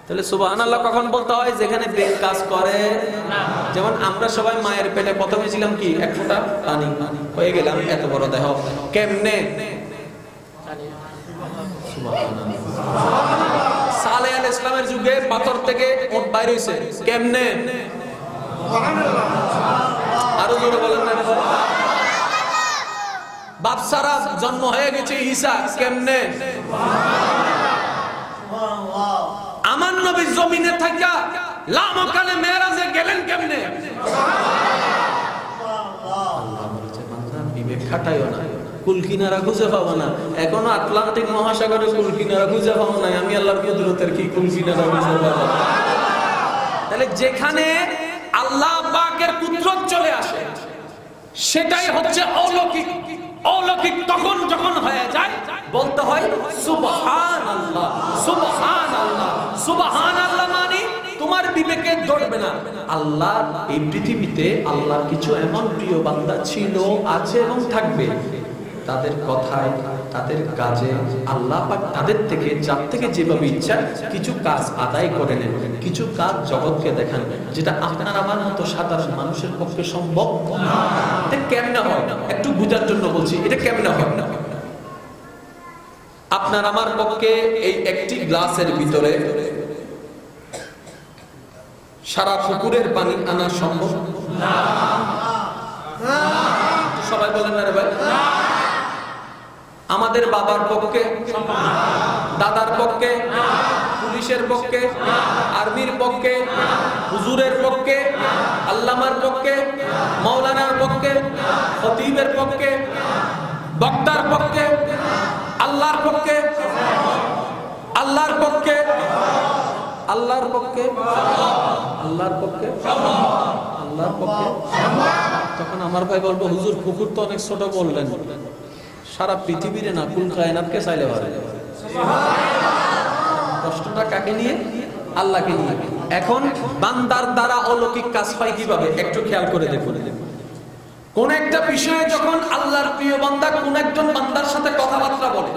তাহলে সুবহানাল্লাহ কখন বলতে হয়? যেখানে বেগ কাজ করে না। যেমন আমরা সবাই মায়ের পেটে প্রথমে ছিলাম কি এক ফোঁটা পানি, হয়ে গেলাম এত বড় দেহ। কেমনে? সালেহ আলাইহিস সালামের যুগে পাথর থেকে ওট বাইর হইছে, কেমনে? আরো জোরে বলেন না। বাদশারা জন্ম হয়ে গেছে ঈসা, কেমনে? আমার নবী জমিনে থাকা লামাকানে মেরাজে গেলেন কেমনে? আল্লাহ বলেছে বান্দা বিবেক খাটাইও না, কুল কিনারা খুঁজে পাবো না। এখনো আটলান্টিক মহাসাগরে কুল কিনারা খুঁজে পাবো না। আমি আল্লাহর কুদরতের কি কুল কিনারা খুঁজে পাবো? তাহলে যেখানে আল্লাহ পাকের কুদরত চলে আসে সেটাই হচ্ছে অলৌকিক। অলৌকিক তখন যখন হয়ে যায় বলতে হয় সুবহানাল্লাহ, সুবহানাল্লাহ, সুবহানাল্লাহ। মানে তোমার বিবেকে ধরবে না। আল্লাহ এই পৃথিবীতে আল্লাহর কিছু এমন প্রিয় বান্দা ছিল, আছে এবং থাকবে। তাদের কথায়, তাদের কাজে আল্লাহ পাক তাদের থেকে যার থেকে যেভাবে ইচ্ছা কিছু কাজ আদায় করে নেন, কিছু কাজ জগৎকে দেখান, যেটা আপনার আমার মতো সাধারণ মানুষের পক্ষে সম্ভব না। এটা কেমনে হয় একটু বুঝার জন্য বলছি, এটা কেমনে হয় না। আপনার আমার পক্ষে এই একটি গ্লাসের ভিতরে সারা পুকুরের পানি আনা সম্ভব না। সবাই বলেন না রে ভাই। আমাদের বাবার পক্ষে, দাদার পক্ষে, পুলিশের পক্ষে, আর্মির পক্ষে, হুজুরের পক্ষে, আল্লামার পক্ষে, মাওলানার পক্ষে, খতিবের পক্ষে, বক্তার পক্ষে, আল্লাহর পক্ষে, আল্লাহর পক্ষে, আল্লাহর পক্ষে, আল্লাহর পক্ষে, আল্লাহর পক্ষে। তখন আমার ভাই বলবো হুজুর পুকুর তো অনেক ছোট বললেন, সারা পৃথিবীর না কুল কায়নাতকে চাইলে পারে। কষ্টটা কাকে নিয়ে? আল্লাহকে নিয়ে। এখন বান্দার দ্বারা অলৌকিক কাজ হয় কিভাবে একটু খেয়াল করে দেখুন। কোন একটা বিষয়ে যখন আল্লাহর প্রিয় বান্দা কোন একজন বান্দার সাথে কথাবার্তা বলে,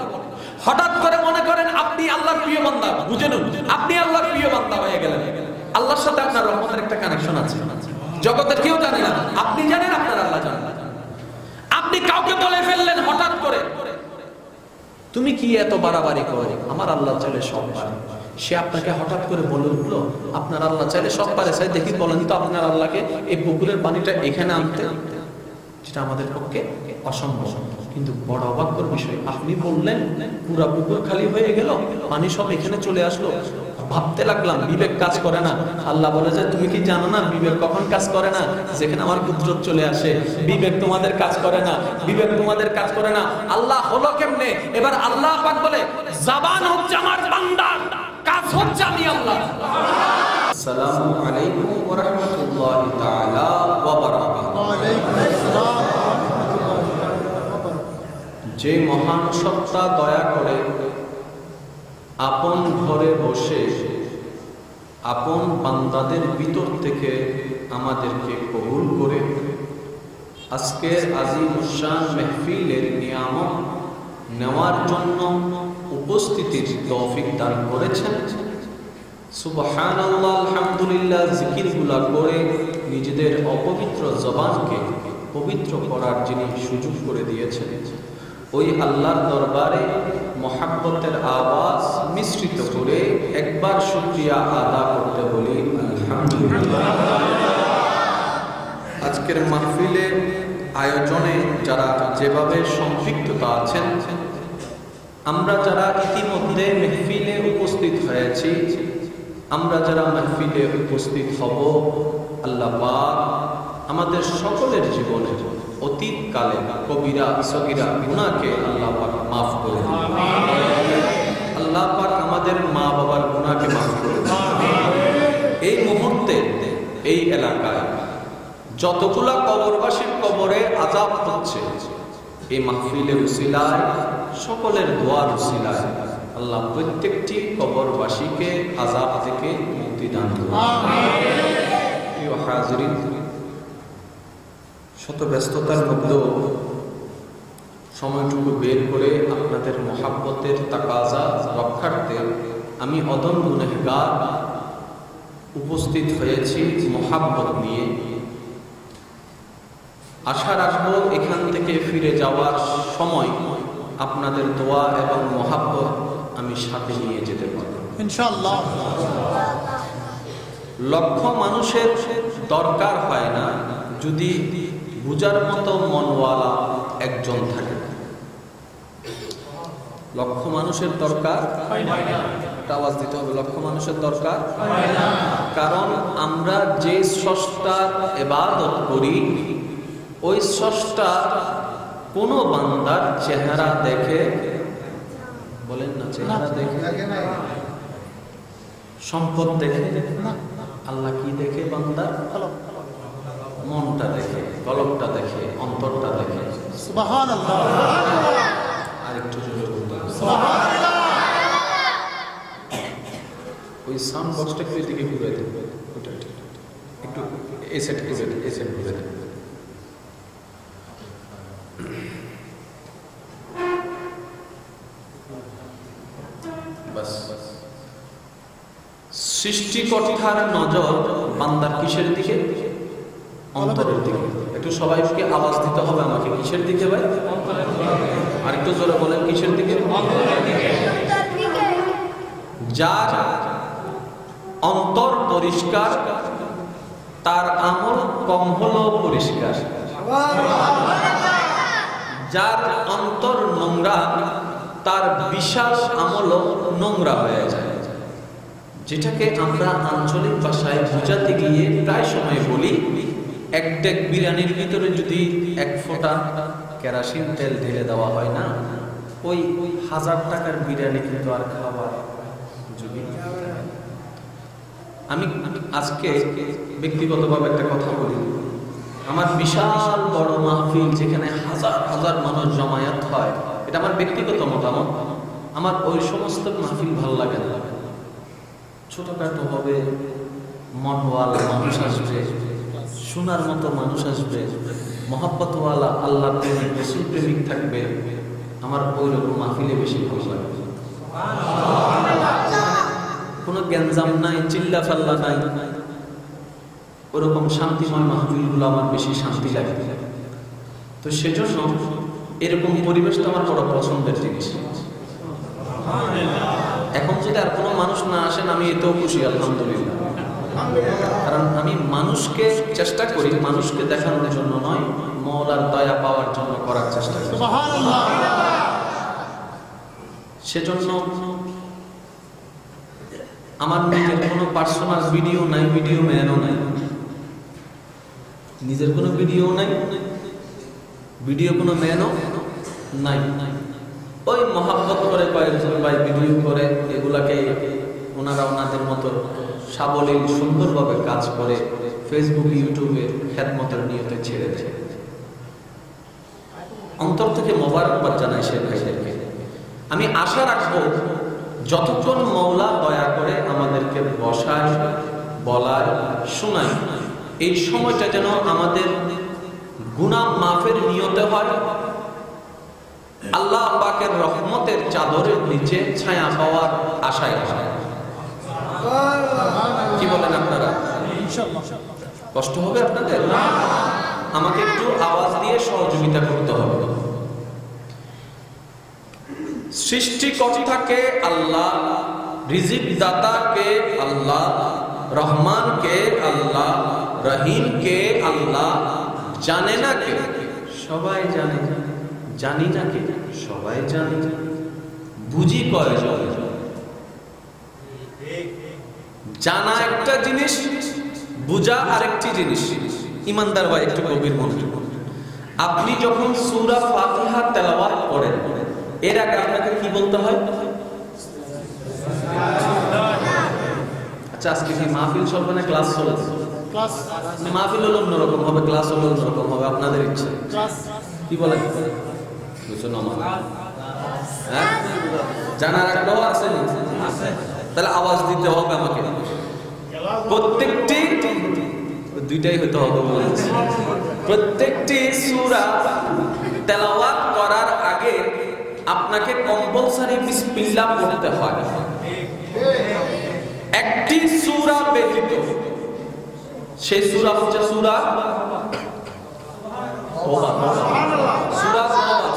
হঠাৎ করে মনে করেন আপনি আল্লাহর প্রিয় বান্দা, বুঝে নিন আপনি আল্লাহর প্রিয় বান্দা হয়ে গেলেন। আল্লাহর সাথে আপনার রহমতের একটা কানেকশন আছে, জগতের কেউ জানে না, আপনি জানেন, আপনার আল্লাহ জানেন। আপনি কাউকে বলে ফেললেন হঠাৎ করে, তুমি কি এত বাড়াবাড়ি করো, আমার আল্লাহ চাইলে সব পারে। সে আপনাকে হঠাৎ করে বলে উঠলো আপনার আল্লাহ চাইলে সব পারে। চাই দেখি বলেন তো আপনার আল্লাহকে এই পুকুরের পানিটা এখানে আনতে, যেটা আমাদের পক্ষে অসম্ভব। কিন্তু বড় অবাকর বিষয়, আপনি বললেন পুরা পুকুর খালি হয়ে গেল, পানি সব এখানে চলে আসলো। ভাবতে লাগলাম বিবেক কাজ করে না। আল্লাহ বলে যে তুমি কি জানো না বিবেক কখন কাজ করে না? যেখানে আমার কুদরত চলে আসে। বিবেক তোমাদের কাজ করে না, বিবেক তোমাদের কাজ করে না। আল্লাহ হলো কেমনে? এবার আল্লাহ পাক বলে জবান হচ্ছে আমার বান্দার, কাজ হচ্ছে আমি আল্লাহ। আসসালামু আলাইকুম ওয়া রাহমাতুল্লাহি তাআলা ওয়া বারাকাতুহু। যে মহান সত্তা দয়া করে আপন ঘরে বসে আপন বান্দাদের ভিতর থেকে আমাদেরকে কবুল করে আজকের আজিমুশান মেহফিলের নিয়ামত নেওয়ার জন্য উপস্থিতির তৌফিক দান করেছেন। সুবহানাল্লাহ, আলহামদুলিল্লাহ জিকিরগুলা করে নিজেদের অপবিত্র জবানকে পবিত্র করার যিনি সুযোগ করে দিয়েছেন, ওই আল্লাহর দরবারে মহাব্বতের আওয়াজ মিশ্রিত করে একবার শুকরিয়া আদা করতে বলি আলহামদুলিল্লাহ। আজকের মাহফিলের আয়োজনে যারা যেভাবে সম্পৃক্ততা আছেন, আমরা যারা ইতিমধ্যে মাহফিলে উপস্থিত হয়েছি, আমরা যারা মাহফিলে উপস্থিত হব, আল্লাহ পাক আমাদের সকলের জীবনে অতীত কালে কবিরা সগীরা গুনাহকে আল্লাহ পাক মাফ করে দিন। আল্লাহ পাক আমাদের মা বাবার গুনাহকে মাফ করে দিন। এই মুহূর্তে এই এলাকায় যতগুলা কবরবাসীর কবরে আযাব হচ্ছে, এই মাহফিলের উসিলায় সকলের দোয়ার উসিলায় আল্লাহ প্রত্যেকটি কবরবাসীকে আযাব থেকে মুক্তি দান করুন। প্রিয় হাজিরিন, শত ব্যস্ততার মধ্যেও সময়টুকু বের করে আপনাদের মহাব্বতের তাকাজা রক্ষার্থে আমি অদম গুনাহগার উপস্থিত হয়েছি মোহাব্বত নিয়ে। আশা রাখবো এখান থেকে ফিরে যাওয়ার সময় আপনাদের দোয়া এবং মোহাব্বত আমি সাথে নিয়ে যেতে পারব ইনশাআল্লাহ। লক্ষ মানুষের দরকার হয় না যদি বুঝার মতো মনওয়ালা একজন থাকে। লক্ষ মানুষের দরকার হয় না, আওয়াজ দিতে হবে, লক্ষ মানুষের দরকার হয় না। কারণ আমরা যে স্রষ্টার ইবাদত করি ওই স্রষ্টা কোন বান্দার চেহারা দেখে, বলেন না, চেহারা দেখে, সম্পদ দেখে, আল্লাহ কি দেখে? বান্দার মনটা দেখে, কলবটা দেখে, অন্তরটা দেখে। সুবহানাল্লাহ। আরেকটু জোরে বলতে হবে সুবহানাল্লাহ। ওই সাউন্ড বক্সটা একটু এদিকে ঘুরে দেন, ওটা একটু এই সেট ঘুরে দেন, এই সেট ঘুরে দেন। বাস। সৃষ্টিকর্তার নজর বান্দার কিসের দিকে? অন্তরের দিকে। একটু সবাইকে আওয়াজ দিতে হবে আমাকে, কিসের দিকে ভাই? আরেকটু জোরে বলেন, কিসের দিকে? যার অন্তর পরিষ্কার তার আমল কম হলেও পরিষ্কার। যার অন্তর নোংরা তার বিশাল আমলও নোংরা হয়ে যায়। যেটাকে আমরা আঞ্চলিক ভাষায় বোঝাতে গিয়ে প্রায় সময় বলি, এক ডেক বিরিয়ানির ভিতরে যদি এক ফোঁটা কেরোসিন তেল ঢেলে দেওয়া হয় না, ওই 1000 টাকার বিরিয়ানি কিন্তু আর খাবার যদি। আমি আজকে ব্যক্তিগতভাবে একটা কথা বলি, আমার বিশাল বড় মাহফিল যেখানে হাজার হাজার মানুষ জমায়েত হয়, এটা আমার ব্যক্তিগত মতামত, আমার ওই সমস্ত মাহফিল ভালো লাগে না। ছোটখাটো হবে, মনওয়ালা মানুষ আসবে, শোনার মতো মানুষ আসবে, মহাব্বতওয়ালা আল্লাহ প্রেমিক রাসূল প্রেমিক থাকবে, আমার ওই রকম মাহফিলে বেশি ভালো লাগে। কোনো গ্যাঞ্জাম নাই, চিল্লা ফাল্লা নাই, ওরকম শান্তিময় মাহফিলগুলো আমার বেশি শান্তি লাগে। তো সেজন্য এরকম পরিবেশটা আমার বড় পছন্দের জিনিস। এখন যদি আর কোনো মানুষ না আসেন আমি এতেও খুশি, আলহামদুলিল্লাহ। কারণ আমি মানুষকে চেষ্টা করি, মানুষকে দেখানোর জন্য নয়, মওলার দয়া পাওয়ার জন্য করার চেষ্টা করি। সুবহানাল্লাহ। সেজন্য আমার নিজের কোনো পার্সোনাল ভিডিও নাই, ভিডিও ম্যানও নাই, নিজের কোনো ভিডিও নাই, ভিডিও কোনো ম্যানও নাই। ওই মহাব্বত করে কয়েকজন ভাই ভিডিও করে, এগুলাকে ওনারা ওনাদের মতো সাবলীল সুন্দরভাবে কাজ করে ফেসবুক ইউটিউবে খেদমতের নিয়তে ছেড়ে দেয়। অন্তর থেকে মোবারকবাদ জানাই সে ভাইদেরকে। আমি আশা রাখবো যতক্ষণ মওলা দয়া করে আমাদেরকে বসায়, বলায়, শোনায়, এই সময়টা যেন আমাদের গুনাহ মাফের নিয়তে হয়, আল্লাহ পাকের রহমতের চাদরের নিচে ছায়া পাওয়ার আশায় হয়। কি বলেন আপনারা? কষ্ট হবে আপনাদের? আমাকে একটু আওয়াজ দিয়ে সহযোগিতা করতে হবে। সৃষ্টিকর্তাকে আল্লাহ, রিজিক দাতাকে আল্লাহ, রহমানকে আল্লাহ, রহিমকে আল্লাহ, জানে না কে? সবাই জানে। জানি না কে? সবাই জানে। বুঝি কয়জন? জানা একটা জিনিস, বুঝা আরেকটি জিনিস। ইমানদার ভাই একটু গভীর মনোযোগ। আপনি যখন সূরা ফাতিহা তেলাওয়াত করেন, এর আগে আপনাকে কি বলতে হয়? আচ্ছা, আজকে কি মাহফিল চলবে না ক্লাস চলবে? ক্লাস। মাহফিল হলো অন্যরকম হবে, ক্লাস হলো অন্যরকম হবে, আপনাদের ইচ্ছা। ক্লাস। কি বলেন? বুঝছো না? হ্যাঁ, জানার আগ্রহ আছে না? তাহলে আওয়াজ দিতে হবে আমাকে। প্রত্যেকটি দুইটাই হতে হবে বলেছি। প্রত্যেকটি সূরা তেলাওয়াত করার আগে আপনাকে কম্পালসারি বিসমিল্লাহ পড়তে হয়। একটি সূরা ব্যতীত, সেই সূরা হচ্ছে সূরা তওবা। সূরা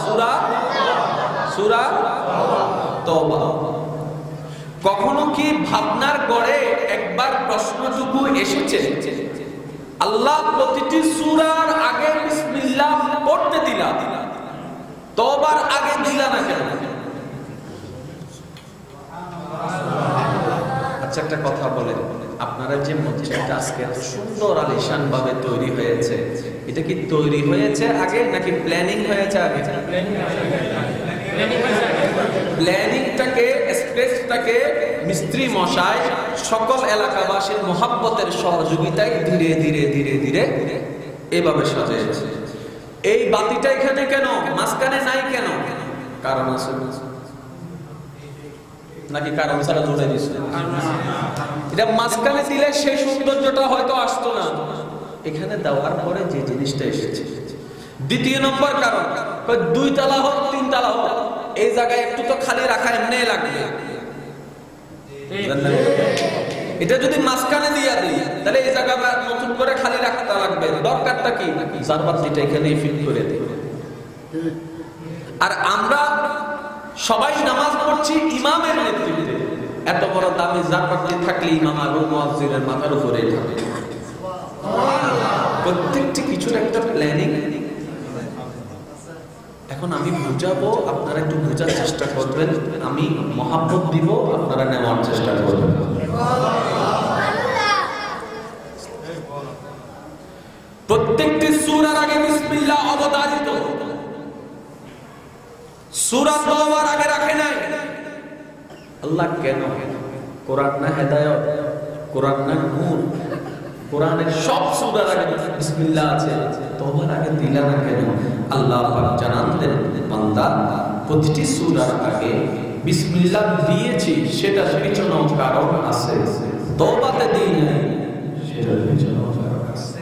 তওবা, সূরা তওবা। কখনো কি ভাবনার গড়ে একবার প্রশ্নটুকু এসেছে, আল্লাহ প্রতিটি সূরার আগে বিসমিল্লাহ পড়তে দিলা, তওবার আগে দিলা না কেন? আচ্ছা, একটা কথা বলেন, আপনারা যে মসজিদটা আজকে এত সুন্দর আলিশান ভাবে তৈরি হয়েছে, এটা কি তৈরি হয়েছে আগে নাকি প্ল্যানিং হয়েছে আগে? প্ল্যানিংটাকে, স্পেসটাকে মিস্ত্রি মশাই সকল এলাকাবাসীর মোহাব্বতের সহযোগিতায় ধীরে ধীরে ধীরে ধীরে এভাবে সাজিয়েছে। এই বাতিটা এখানে কেন, মাঝখানে নাই কেন? কারণ আছে নাকি কারণ ছাড়া জুড়ে দিচ্ছে? এটা মাঝখানে দিলে সেই সৌন্দর্যটা হয়তো আসতো না, এখানে দেওয়ার পরে যে জিনিসটা এসেছে। দ্বিতীয় নম্বর কারণ, 2 তলা হোক 3 তলা হোক, এই জায়গায় একটু তো খালি রাখা এমনি লাগবে। এটা যদি মাঝখানে দিয়ে দিই তাহলে এই জায়গা নতুন করে খালি রাখতে লাগবে, দরকারটা কি? জারবাতিটা এখানে ফিট করে দিই। আর আমরা সবাই নামাজ পড়ছি ইমামের নেতৃত্বে, এত বড় দামি জারবাতি থাকলে ইমাম আর মুয়াজ্জিনের মাথার উপরে থাকে। প্রত্যেকটি কিছুর একটা প্ল্যানিং। এখন আমি বুঝাবো, আপনারা একটু বোঝার চেষ্টা করবেন, আমি মহাব্বত দিব, আপনারা নেওয়ার চেষ্টা করবেন। প্রত্যেকটি সূরার আগে বিসমিল্লাহ অবধারিত। সূরা তওবার আগে রাখে নাই। আল্লাহ কেন? কোরআন না হেদায়েত, কোরআন না নূর? কোরআনের সব সূরার আগে বিসমিল্লাহ আছে, তওবার আগে দিলা না কেন? আল্লাহ পাক জানান দেন, বান্দা প্রতিটি সূরার আগে বিসমিল্লাহ দিয়েছি, সেটার পিছনেও কারণ আছে। তওবাতে দিই নাই, সেটার পিছনেও কারণ আছে।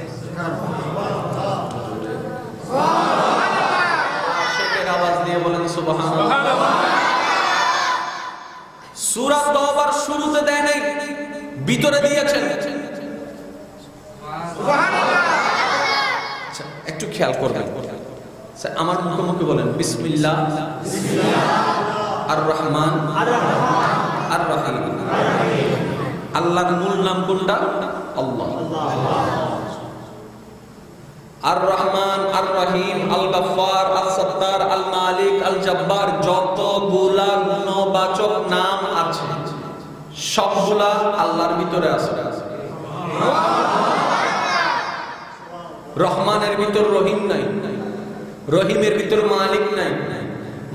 আওয়াজ দিয়ে বলেন সুবহানাল্লাহ। সূরা তওবার শুরুতে দেয় নাই, ভিতরে দিয়েছেন। সুবহানাল্লাহ। আচ্ছা, একটু খেয়াল করবেন, আমার মুখে বলেন বিসমিল্লাহ আর রহমান আর রহিম। আল্লাহর মূল নাম কোনটা? আল্লাহ। আর রহমান, আর রহিম, আল গফফার, আল সত্তার, আল মালিক, আল জব্বার, যতগুলা গুণবাচক নাম আছে সবগুলা আল্লাহর ভিতরে আছে। রহমানের ভিতর রহিম নাই, রহিমের ভিতর মালিক নাই,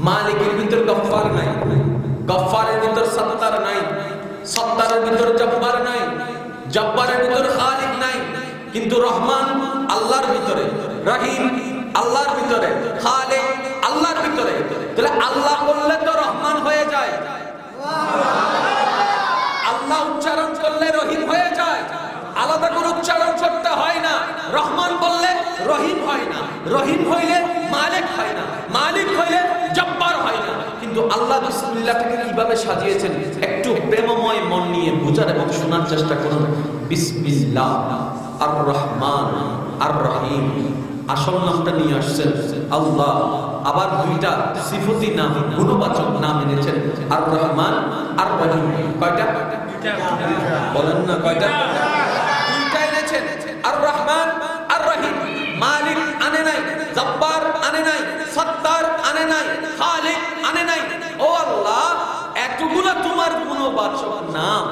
মালিকের ভিতর গফফার নাই, গফফারের ভিতর সত্তার নাই, সত্তারের ভিতর জব্বার নাই, জব্বারের ভিতর খালিক নাই। কিন্তু রহমান আল্লাহর ভিতরে, রহিম আল্লাহর ভিতরে, খালিক আল্লাহর ভিতরে। তাহলে আল্লাহ বললে তো রহমান হয়ে যায়, আল্লাহ উচ্চারণ করলে রহিম হয়ে যায়, আলাদা করে উচ্চারণ করতে হয় না। রহমান বললে রহিম হয় না, রহিম হইলে মালিক হয় না, মালিক হইলে জব্বার হয় না। কিন্তু আল্লাহ বিসমিল্লাহকে কিভাবে সাজিয়েছেন একটু প্রেমময় মন নিয়ে বোঝার এবং শোনার চেষ্টা করুন। বিসমিল্লাহ আর রহমান আর রহিম, আসল নামটা নিয়ে আসছেন আল্লাহ, আবার দুইটা সিফতি নাম, গুণবাচক নাম এনেছেন, আর রহমান আর রহিম। কয়টা? বলেন না কয়টা? দুইটা এনেছেন, আর রহমান আর রহিম। মালিক আনে নাই, জব্বার আনে নাই, সত্তার আনে নাই, খালিক আনে নাই। ও আল্লাহ, এতগুলো তোমার গুণবাচক নাম,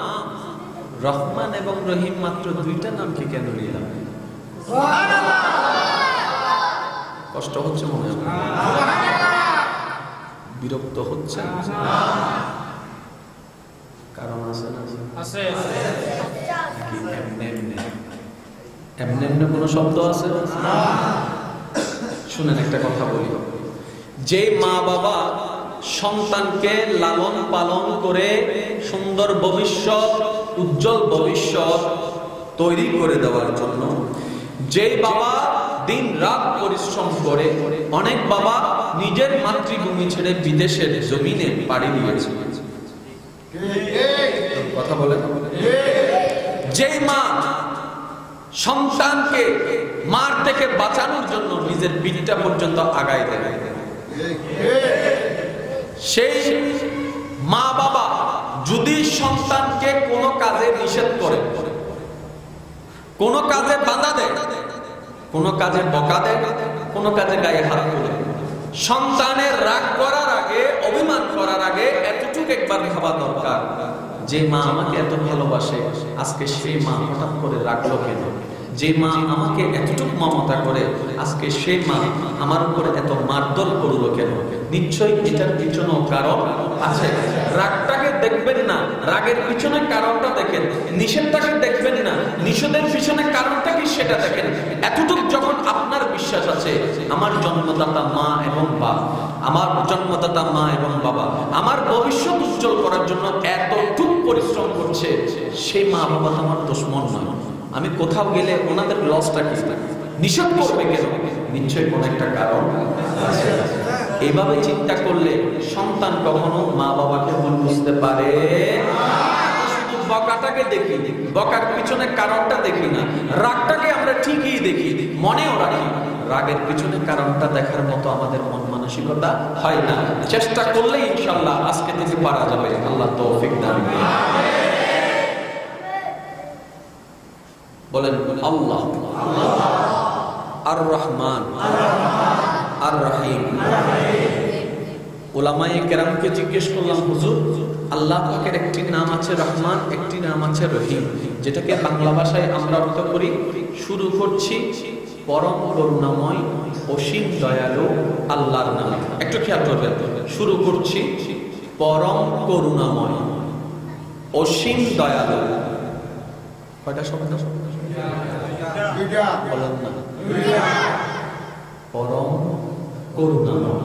রহমান এবং রহিম মাত্র দুইটা নামকে কেন নিলাম? কষ্ট হচ্ছে মনে হয়? বিরক্ত হচ্ছে? কারণ আছে না? এমনি এমনি কোনো শব্দ আছে? শুনেন, একটা কথা বলি। যে মা বাবা সন্তানকে লালন পালন করে সুন্দর ভবিষ্যৎ, উজ্জ্বল ভবিষ্যৎ তৈরি করে দেওয়ার জন্য যে বাবা দিন রাত পরিশ্রম করে, অনেক বাবা নিজের মাতৃভূমি ছেড়ে বিদেশের জমিনে পাড়ি দিয়েছে। কথা বলে, যেই মা সন্তানকে মার থেকে বাঁচানোর জন্য নিজের পিঠটা পর্যন্ত আগায় দেয়, সেই মা বাবা যদি সন্তানকে কোনো কাজে নিষেধ করে, কোনো কাজে বাধা দেয়, কোনো কাজে বকা দেয়, কোনো কাজে গায়ে হাত তোলে, সন্তানের রাগ করার আগে, অভিমান করার আগে এতটুকু একবার ভাবা দরকার, যে মা আমাকে এত ভালোবাসে আজকে সেই মা হঠাৎ করে রাগলো কেন? যে মা আমাকে এতটুকু মমতা করে আজকে সেই মা আমার উপরে এত মারধর করলো কেন? নিশ্চয়ই এটার পিছনেও কারণ আছে। রাগটাকে দেখবেন না, রাগের পিছনে কারণটা দেখেন। নিষেধটাকে দেখবেন না, নিষেধের পিছনে কারণটা কি সেটা দেখেন। এতটুকু যখন আপনার বিশ্বাস আছে, আমার জন্মদাতা মা এবং বাবা, আমার জন্মদাতা মা এবং বাবা আমার ভবিষ্যৎ উজ্জ্বল করার জন্য এতটুকু পরিশ্রম করছে, সেই মা বাবা তো আমার দুশমন নয়। আমি কোথাও গেলে ওনাদের লসটা কি? নিষেধ করবে কেন? নিশ্চয়ই কোন একটা কারণ আছে। এইভাবে চিন্তা করলে সন্তান কখনো মা বাবাকে ভুল বুঝতে পারে না। শুধু বকাটাকে দেখি, বকার পিছনে কারণটা দেখি না। রাগটাকে আমরা ঠিকই দেখি, মনেও রাখি, রাগের পিছনে কারণটা দেখার মতো আমাদের মন মানসিকতা হয় না। চেষ্টা করলে ইনশাআল্লাহ আজকে থেকে পারা যাবে। আল্লাহ তৌফিক দান করুন। বলেন আল্লাহ আর রহমান আর রহিম। উলামায়ে কেরামকে জিজ্ঞেস করলাম, হুজুর আল্লাহ পাকের একটি নাম আছে রহমান, একটি নাম আছে রহিম, যেটাকে বাংলা ভাষায় আমরা অর্থ করি, শুরু করছি পরম করুণাময় অসীম দয়ালু আল্লাহর নামে। একটু খেয়াল করবেন, শুরু করছি পরম করুণাময় অসীম দয়ালু। কয়টা শব্দ? বলেন না। পরম করুণাময়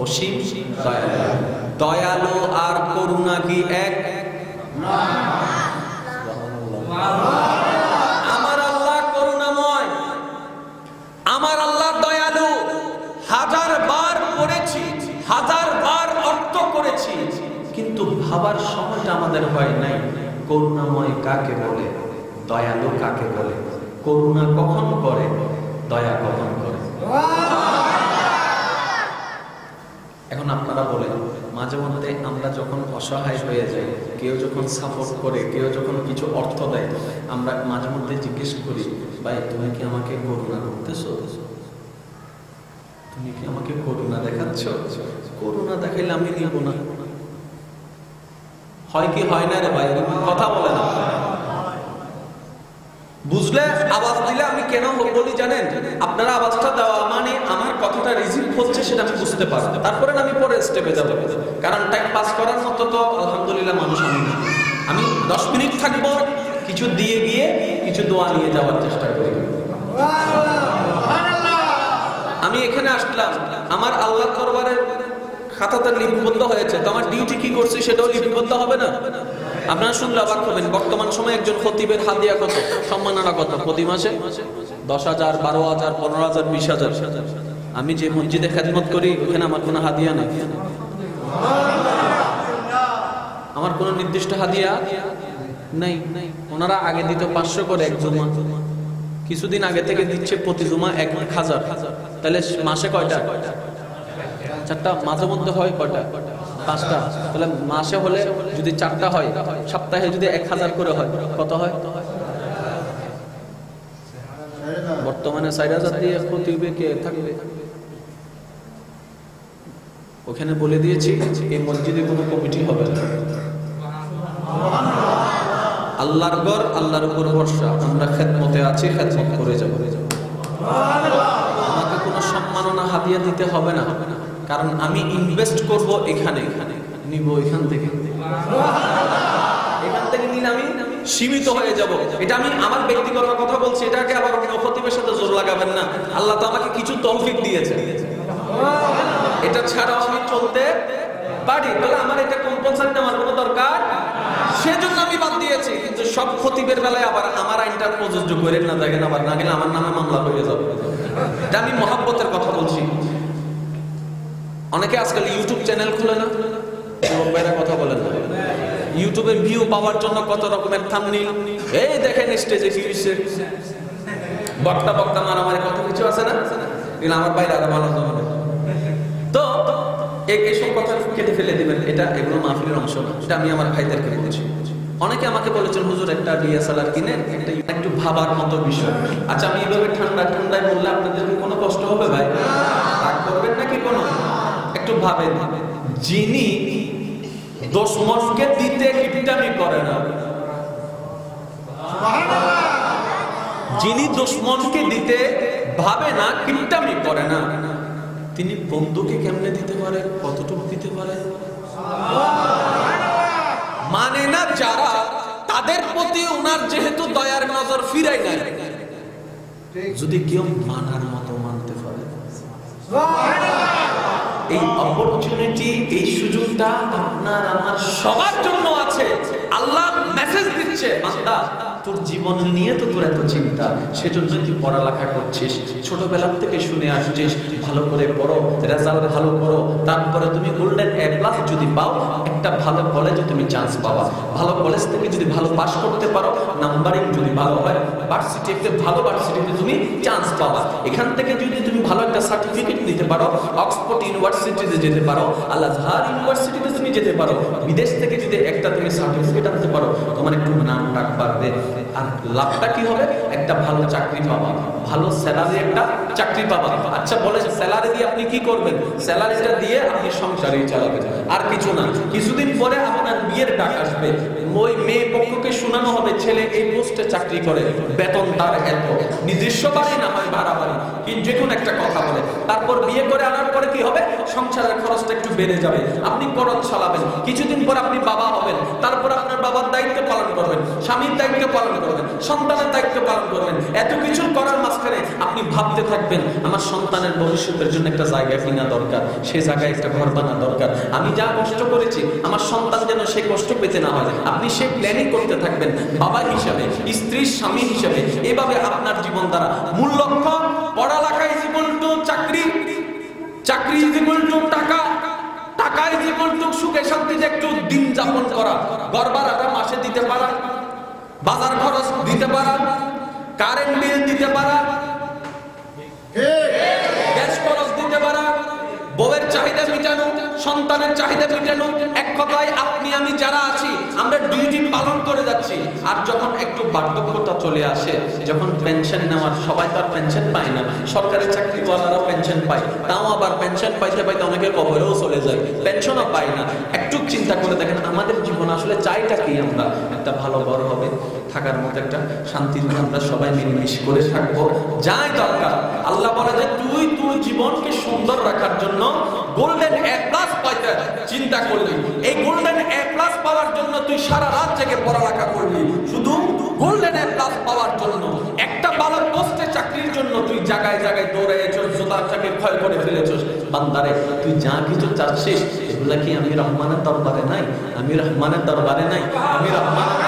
অসীম দয়ালু। দয়ালু আর করুণা কি এক? আমার আল্লাহ করুণাময়, আমার আল্লাহ দয়ালু। হাজার বার পড়েছি, হাজার বার অর্থ করেছি, কিন্তু ভাবার সময়টা আমাদের হয় নাই। করুণাময় কাকে বলে, দয়ালু কাকে বলে, করুণা কখন করে, দয়া কখন করে? এখন আপনারা বলেন, মাঝে মধ্যে আমরা যখন অসহায় হয়ে যাই, কেউ যখন সাপোর্ট করে, কেউ যখন কিছু অর্থ দেয়, আমরা মাঝে মধ্যে জিজ্ঞেস করি, ভাই তুমি কি আমাকে করুণা করতেছো? তুমি কি আমাকে করুণা দেখাচ্ছ? করুণা দেখাইলে আমি নিব না। হয় কি হয় না রে ভাই? কথা বলে না। বুঝলে আওয়াজ দিলে আমি কেন বলি জানেন? আপনারা আওয়াজটা দেওয়া মানে আমার কথাটা রিসিভ হচ্ছে সেটা আমি বুঝতে পারবো, তারপরে আমি পরে স্টেপে যাবো। কারণ টাইম পাস করার মতো তো আলহামদুলিল্লাহ মানুষ আমি না। আমি 10 মিনিট থাকবো, কিছু দিয়ে গিয়ে কিছু দোয়া নিয়ে যাওয়ার চেষ্টা করি। আমি এখানে আসলাম, আমার আল্লাহ দরবারের খাতাতে লিপিবদ্ধ হয়েছে, তো আমার ডিউটি কি করছি সেটাও লিপিবদ্ধ হবে না? আপনারা শুনলে অবাক হবেন, বর্তমান সময়ে একজন খতিবের হাদিয়া কত, সম্মাননা কত প্রতি মাসে? 10,000, 12,000, 15,000, 20,000। আমি যে মসজিদে খেদমত করি ওখানে আমার কোনো হাদিয়া নেই, আমার কোনো নির্দিষ্ট হাদিয়া নেই। ওনারা আগে দিত 500 করে এক জুমা, কিছুদিন আগে থেকে দিচ্ছে প্রতি জুমা 1,000। তাহলে মাসে কয়টা? 4টা। মাঝে মধ্যে হয় কয়টা? 5টা। তাহলে মাসে হলে যদি 4টা হয়, সপ্তাহে যদি 1,000 করে হয়, কত হয়? বর্তমানে 4,000 দিয়ে খতিবে কে থাকবে? ওখানে বলে দিয়েছি এই মসজিদে কোনো কমিটি হবে না। আল্লাহর ঘর, আল্লাহর উপর ভরসা। আমরা খেদমতে আছি, খেদমত করে যাব। আমাকে কোনো সম্মাননা হাদিয়া দিতে হবে না, কারণ আমি ইনভেস্ট করব এখানে, নিব এখান থেকে। এখান থেকে নিলে আমি সীমিত হয়ে যাব। এটা আমি আমার ব্যক্তিগত কথা বলছি, এটাকে আবার খতিবের সাথে জোর লাগাবেন না। আল্লাহ তো আমাকে কিছু তৌফিক দিয়েছে, এটা ছাড়াও আমি চলতে পারি, তাহলে আমার এটা কম্পালসারি নেওয়ার কোনো দরকার, সেজন্য আমি বাদ দিয়েছি। কিন্তু সব খতিবের বেলায় আবার আমার আইনটা প্রযোজ্য করে না, দেখেন আবার না গেলে আমার নামে মামলা হয়ে যাবে। এটা আমি মহাব্বতের কথা বলছি। অনেকে আজকাল ইউটিউব চ্যানেল খুলে না, ভাইরা কথা বলেন না, ইউটিউবে ভিউ পাওয়ার জন্য কত রকমের থাম্বনেইল, এই দেখেন স্টেজে কি হইছে, বক্তা বক্তা মারামারি কত কিছু আছে না, কিন্তু আমার বাইরে আরো ভালো হবে। তো এইসব কথা কেটে ফেলে দিবেন, এটা এগুলো মাহফিলের অংশ না, এটা আমি আমার ভাইদেরকে বলছি। অনেকে আমাকে বলেছেন হুজুর একটা ডিএসএলআর কিনেন, একটু ভাবার মতো বিষয়। আচ্ছা আমি এইভাবে ঠান্ডায় বললে আপনাদের কি কোনো কষ্ট হবে ভাই? রাগ করবেন নাকি কোনো? একটু ভাবেন, যিনি দুশমনকে দিতে কিপটামি করে না, যিনি দুশমনকে দিতে ভাবে না, কিপটামি করে না, তিনি বন্ধুকে কেমনে দিতে পারে, কতটুকু দিতে পারে? মানে না যারা, তাদের প্রতি ওনার যেহেতু দয়ার নজর ফিরাই নাই, যদি কেউ মানার মতো মানতে পারে, এই অপরচুনিটি, এই সুযোগটা আপনার আমার সবার জন্য আছে। আল্লাহ মেসেজ দিচ্ছে, বান্দা তোর জীবন নিয়ে তো তোর এত চিন্তা, সেজন্য তুই পড়ালেখা করছিস, ছোটবেলা থেকে শুনে আসছিস, ভালো করে পড়ো, রেজাল্ট ভালো করো, তারপরে তুমি গোল্ডেন এ প্লাস যদি পাও, একটা ভালো কলেজে তুমি চান্স পাওয়া, ভালো কলেজ থেকে যদি ভালো পাস করতে পারো, নাম্বারিং যদি ভালো হয়, ভার্সিটি একটা ভালো ভার্সিটিতে তুমি চান্স পাওয়া, এখান থেকে যদি তুমি ভালো একটা সার্টিফিকেট নিতে পারো, অক্সফোর্ড ইউনিভার্সিটিতে যেতে পারো, আল আজহার ইউনিভার্সিটিতে তুমি যেতে পারো, বিদেশ থেকে যদি একটা তুমি সার্টিফিকেট আনতে পারো, তোমার একটু নাম ডাক বাড়বে। আর লাভটা কি হবে? একটা ভালো চাকরি পাবা, ভালো স্যালারি একটা চাকরি পাবা। আচ্ছা বলে স্যালারি দিয়ে আপনি কি করবেন? স্যালারিটা দিয়ে আপনি সংসারই চালাবেন, আর কিছু না। কিছুদিন পরে আপনার বিয়ের ডাক আসবে, ওই মেয়ে পক্ষকে শোনানো হবে ছেলে এই পোস্টে চাকরি করে, বেতন তার এত, নিজস্ব বাড়ি না হয় ভাড়া বাড়ি, কিন্তু যে কোনো একটা কথা বলে। তারপর বিয়ে করে আনার পরে কি হবে? সংসারের খরচটা একটু বেড়ে যাবে, আপনি খরচ চালাবেন, কিছুদিন পর আপনি বাবা হবেন, তারপর আপনার বাবার দায়িত্ব পালন করবেন, স্বামীর দায়িত্ব পালন করবেন, সন্তানের দায়িত্ব পালন করবেন। এত কিছু করার মাঝখানে আপনি ভাবতে থাকবেন আমার সন্তানের ভবিষ্যতের জন্য একটা জায়গা কিনা দরকার, সেই জায়গায় একটা ঘর বানা দরকার, আমি যা কষ্ট করেছি আমার সন্তান যেন সে কষ্ট পেতে না হয়, আপনি সে প্ল্যানিং করতে থাকবেন বাবা হিসাবে, স্ত্রীর স্বামী হিসাবে। এভাবে আপনার জীবন দ্বারা মূল লক্ষ্য পড়ালেখা ইজ ইকুয়াল টু চাকরি, চাকরি ইজ ইকুয়াল টু টাকা, টাকা ইজ ইকুয়াল টু সুখে শান্তিতে একটু দিন যাপন করা, ঘর ভাড়াটা মাসে দিতে পারা, বাজার খরচ দিতে পারা, কারেন্ট বিল দিতে পারা, গ্যাস খরচ দিতে পারা, বউয়ের চাহিদা মেটানো, সন্তানের চাহিদা মেটানো। এক কথায় আপনি আমি যারা আছি আমরা ডিউটি পালন করে যাচ্ছি। আর যখন একটু বার্ধক্যতা চলে আসে, যখন পেনশন নেওয়ার, সবাই তো আর পেনশন পায় না, সরকারি চাকরিওয়ালারাও পেনশন পায়, তাও আবার পেনশন পাইতে পাইতে অনেকে কবরেও চলে যায়, পেনশনও পায় না। একটু চিন্তা করে দেখেন আমাদের জীবন আসলে চাইটা কি? আমরা একটা ভালো ঘর হবে, থাকার মতো একটা শান্তিতে আমরা সবাই মিলেমিশ করে থাকবো, যাই দরকার। আল্লাহ বলে যে তুই তোর জীবনকে সুন্দর রাখার জন্য গোল্ডেন এ প্লাস পাইতে চিন্তা করলি, এই গোল্ডেন এ প্লাস পাওয়ার জন্য তুই সারা রাত জেগে পড়ালেখা করলি, শুধু গোল্ডেন এ প্লাস পাওয়ার জন্য, একটা ভালো পোস্টে চাকরির জন্য তুই জায়গায় জায়গায় দৌড়াইছস, জোতার চাকরি ক্ষয় করে ফেলেছস। বান্দারে তুই যা কিছু চাচ্ছিস এগুলা কি আমি রহমানের দরবারে নাই? আমি রহমানের দরবারে নাই? আমি রহমানের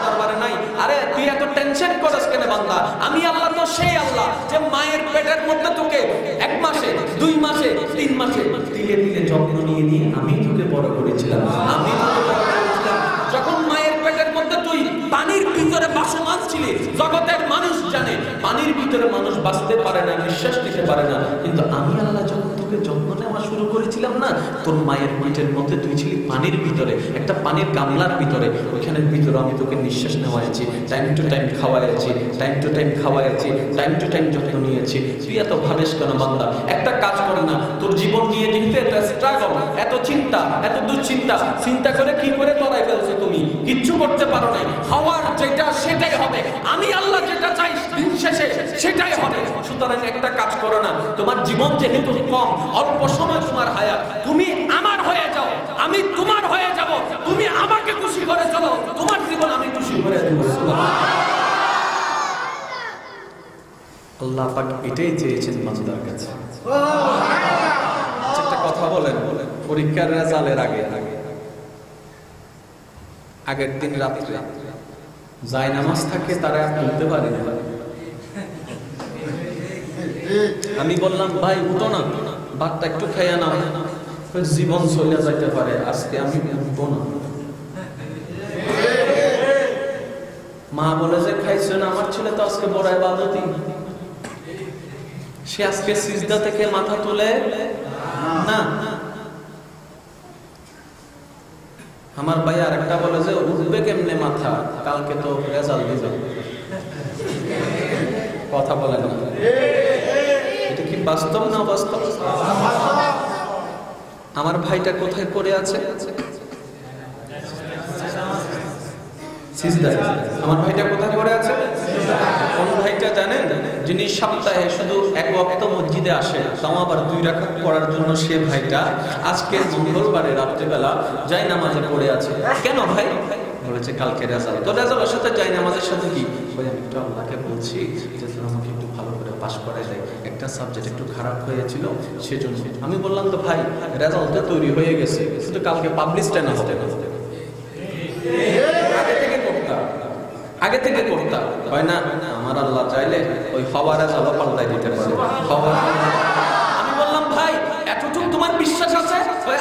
দরবারে নাই? আরে তুই এত টেনশন করস কেন বান্দা? আমি আল্লাহ তো সেই আল্লাহ যে মায়ের পেটের মধ্যে তোকে 1 মাসে 2 মাসে 3 মাসে তিলে তিলে যত্ন নিয়ে নিয়ে আমি তোকে বড় করেছিলাম, আমি তোকে বড় করেছিলাম। যখন মায়ের পেটের মধ্যে তুই পানির ভিতরে বাসমান ছিলি, জগতের মানুষ জানে পানির ভিতরে মানুষ বাঁচতে পারে না, নিঃশ্বাস নিতে পারে না, কিন্তু আমি আল্লাহ যখন তোকে যত্ন নেওয়া শুরু করেছিলাম না, তোর মায়ের পেটের মধ্যে তুই ছিলি পানির ভিতরে, একটা পানির গামলার ভিতরে, ওইখানের ভিতরে আমি তোকে নিঃশ্বাস নেওয়াইছি, টাইম টু টাইম খাওয়াইছি, টাইম টু টাইম খাওয়াইছি, টাইম টু টাইম যত্ন নিয়েছি। তুই এত ভাবেস কেন বান্দা? একটা কাজ কর না, তোর জীবন নিয়ে যেতে এত স্ট্রাগল, এত চিন্তা, এত দুশ্চিন্তা, চিন্তা করে কি করে তলায় ফেলছো তুমি? কিচ্ছু করতে পারো না। হওয়ার যেটা সেটাই হবে, আমি আল্লাহ যেটা চাই দিন শেষে সেটাই হবে। সুতরাং একটা কাজ করো না, তোমার জীবন যেহেতু কম, অল্প সময় তোমার হায়াত, তুমি আমার হয়ে যাও, আমি তোমার হয়ে যাব, তুমি আমাকে খুশি করে চলো, তোমার জীবন আমি খুশি করে দেব। আল্লাহ পাক এটাই চেয়েছেন বান্দার কাছে। একটা কথা বলেন, পরীক্ষার রেজাল্টের আগের দিন রাত্রে যায় নামাজ থাকে, তারা বলতে পারে না। আমি বললাম ভাই উঠো না, ভাতটা একটু খাইয়া নাও, জীবন চলে যাইতে পারে, আজকে আমি উঠবো না। মা বলে যে খাইছেন, আমার ছেলে তো আজকে বড় ইবাদতী, সে আজকে সিজদা থেকে মাথা তুলে না। আমার ভাই আরেকটা বলে যে উঠবে কেমনে মাথা, কালকে তো রেজাল্ট দিবে। কথা বলেন না, এটা কি বাস্তব না বাস্তব? আমার ভাইটা কোথায় পড়ে আছে? সিজদায়। আমার ভাইটা কোথায় পড়ে আছে? কোন ভাইটা জানেন? যিনি সপ্তাহে শুধু এক ওয়াক্ত মসজিদে আসে, তাও আবার 2 রাকাত পড়ার জন্য, সে ভাইটা আজকে মঙ্গলবারে রাত্রিবেলা জায় নামাজে পড়ে আছে। কেন ভাই? বলেছে কালকে রেজাল্ট। তো রেজাল্টের সাথে জায় নামাজের সাথে কি? ভাই আমি একটু আল্লাহকে বলছি যে আমাকে একটু ভালো করে পাস করাই দেয়, একটা সাবজেক্ট একটু খারাপ হয়েছিল সেজন্য। আমি বললাম তো ভাই রেজাল্টটা তৈরি হয়ে গেছে, শুধু কালকে পাবলিশটা না হবে। আগে থেকে করতাম হয় না, আমার আল্লাহ চাইলে ওই হওয়ার রেজাল্ট পাল্টাই দিতে পারে। আমি বললাম ভাই এতটুকু তোমার বিশ্বাস আছে?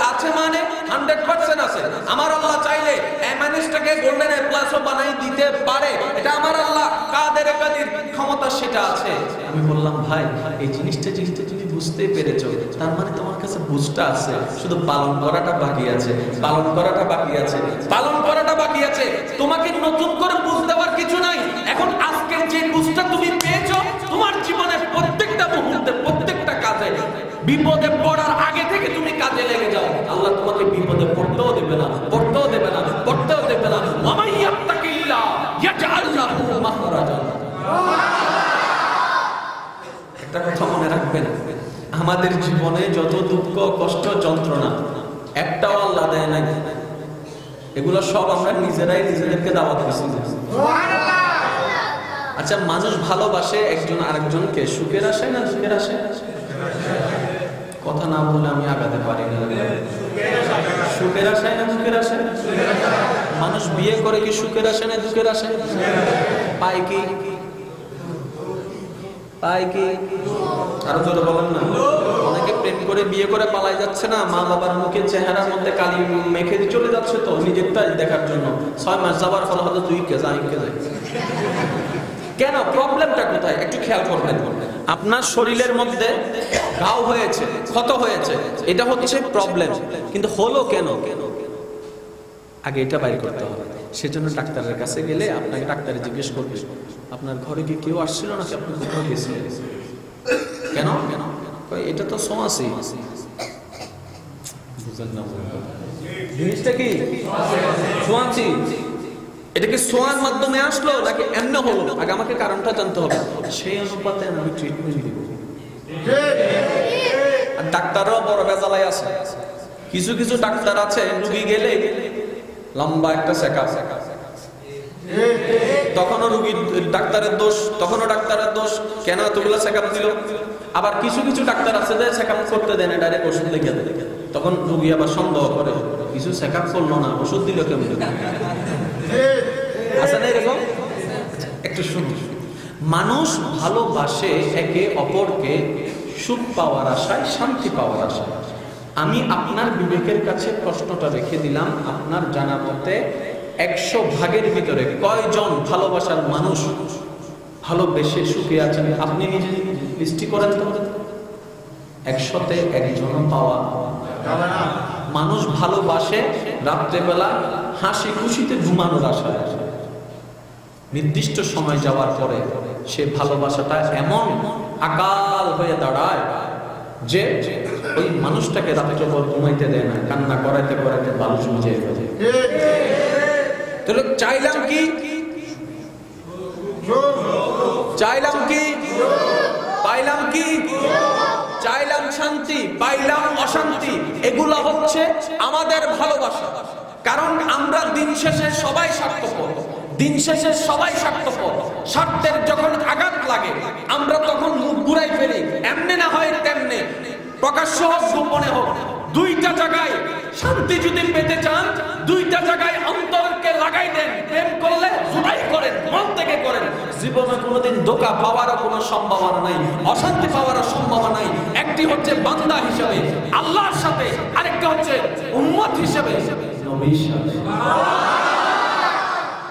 আছে মানে 100% আছে। আমার আল্লাহ চাইলে এমএনএসটাকে গোল্ডেন এ প্লাসও বানাই দিতে পারে, এটা আমার আল্লাহ কাদের কাদির ক্ষমতা সেটা আছে। আমি বললাম ভাই এই জিনিসটা যেহেতু তুমি বুঝতে পেরেছো, তার মানে তোমার কাছে বুঝটা আছে, শুধু পালন করাটা বাকি আছে, পালন করাটা বাকি আছে, পালন করাটা বাকি আছে। তোমাকে নতুন করে বুঝ দেওয়ার কিছু নাই। এখন আজকের যে বুঝটা তুমি পেয়েছো, তোমার জীবনের প্রত্যেকটা মুহূর্তে প্রত্যেকটা কাজে বিপদে পড়ার আগে থেকে তুমি কাজে লেগে যাও। আল্লাহ তোমাকে বিপদে পড়তেও দেবে না, পড়তেও দেবে না, পড়তেও দেবে না। ওয়ামান ইয়াত্তাকিল্লাহ ইয়াজআল লাহু মাখরাজা। একটা কথা মনে রাখবেন, আমাদের জীবনে যত দুঃখ কষ্ট যন্ত্রণা একটাও আল্লাহ দেয় নাই, এগুলো সব আমরা নিজেরাই নিজেদেরকে দাওয়াত দিছি। সুবহানাল্লাহ। আচ্ছা মানুষ ভালোবাসে একজন আরেকজনকে সুখের আশায় না দুঃখের আশায়? কথা না বললে আমি আগাতে পারি না। সুখের আশায় না দুঃখের আশায়? মানুষ বিয়ে করে কি সুখের আশায় না দুঃখের আশায়? পায় কি? পায় কি? আরো জোরে বলেন না। অনেকে প্রেম করে বিয়ে করে পালাই যাচ্ছে না, মা বাবার মুখে চেহারার মধ্যে কালি মেখে দিয়ে চলে যাচ্ছে তো নিজেরটাই দেখার জন্য। 6 মাস যাবার ফলে হয়তো 2 কেজি যায়। কেন? প্রবলেমটা কোথায় একটু খেয়াল করবেন। আপনার শরীরের মধ্যে ঘাও হয়েছে, ক্ষত হয়েছে, এটা হচ্ছে প্রবলেম, কিন্তু হলো কেন? আগে এটা বাইর করতে হবে। সেজন্য ডাক্তারের কাছে গেলে আপনাকে ডাক্তারে জিজ্ঞেস করবে আপনার ঘরে কি কেউ আসছিল নাকি আপনি কোথাও গেছিলেন? কেন? এটা তো সোয়াসি। বুঝলেন না জিনিসটা কি? সোয়াসি। এটা কি সোয়ার মাধ্যমে আসলো নাকি এমনি হলো? আগে আমাকে কারণটা জানতে হবে, সেই অনুপাতে আমি ট্রিটমেন্ট দিব। আর ডাক্তারও বড় বেজালাই আছে। কিছু কিছু ডাক্তার আছে রোগী গেলে লম্বা একটা চেকআপ, তখনও রোগী ডাক্তারের দোষ, তখনও ডাক্তারের দোষ, কেন এতগুলো চেকআপ দিল। আবার কিছু কিছু ডাক্তার আছে যে চেকআপ করতে দেয় না, ডাইরেক্ট ওষুধ লিখে দেয়, তখন রোগী আবার সন্দেহ করে কিছু চেকআপ করলো না, ওষুধ দিল কেমন? আছে না এরকম? একটু শুনুন। মানুষ ভালোবাসে একে অপরকে সুখ পাওয়ার আশায়, শান্তি পাওয়ার আশায়। আমি আপনার বিবেকের কাছে প্রশ্নটা রেখে দিলাম, আপনার জানা মতে 100 ভাগের ভিতরে কয়জন ভালোবাসার মানুষ ভালোবেসে সুখে আছেন? আপনি নিজে লিস্টি করেন তো। 100তে 1জনও পাওয়া যাবে না। মানুষ ভালোবাসে রাত্রেবেলা হাসি খুশিতে ঘুমানোর আশায়, নির্দিষ্ট সময় যাওয়ার পরে সে ভালোবাসাটা এমন আকাল হয়ে দাঁড়ায় যে ওই মানুষটাকে রাত্রেভর ঘুমাইতে দেয় না, কান্না করাইতে করাইতে বালুচ মিজিয়ে ফেলে। তাহলে চাইলাম কি? চাইলাম কি? পাইলাম কি? চাইলাম শান্তি, পাইলাম অশান্তি। এগুলা হচ্ছে আমাদের ভালোবাসা। কারণ আমরা দিন শেষে সবাই স্বার্থপর, দিন শেষে সবাই স্বার্থপর। স্বার্থের যখন আঘাত লাগে আমরা তখন মুখ ঘুরাই ফেলি, এমনি না হয় তেমনি, প্রকাশ্য হোক গোপনে হোক। 2টা জায়গায় শান্তি যদি পেতে চান, 2টা জায়গায় অন্তরকে লাগাই দেন। প্রেম করলে জুড়াই করেন, মন থেকে করেন। জীবনে কোনোদিন ধোঁকা পাওয়ারও কোনো সম্ভাবনা নাই, অশান্তি পাওয়ারও সম্ভাবনা নাই। একটি হচ্ছে বান্দা হিসেবে আল্লাহর সাথে, আরেকটা হচ্ছে উম্মত হিসেবে নবীর সাথে।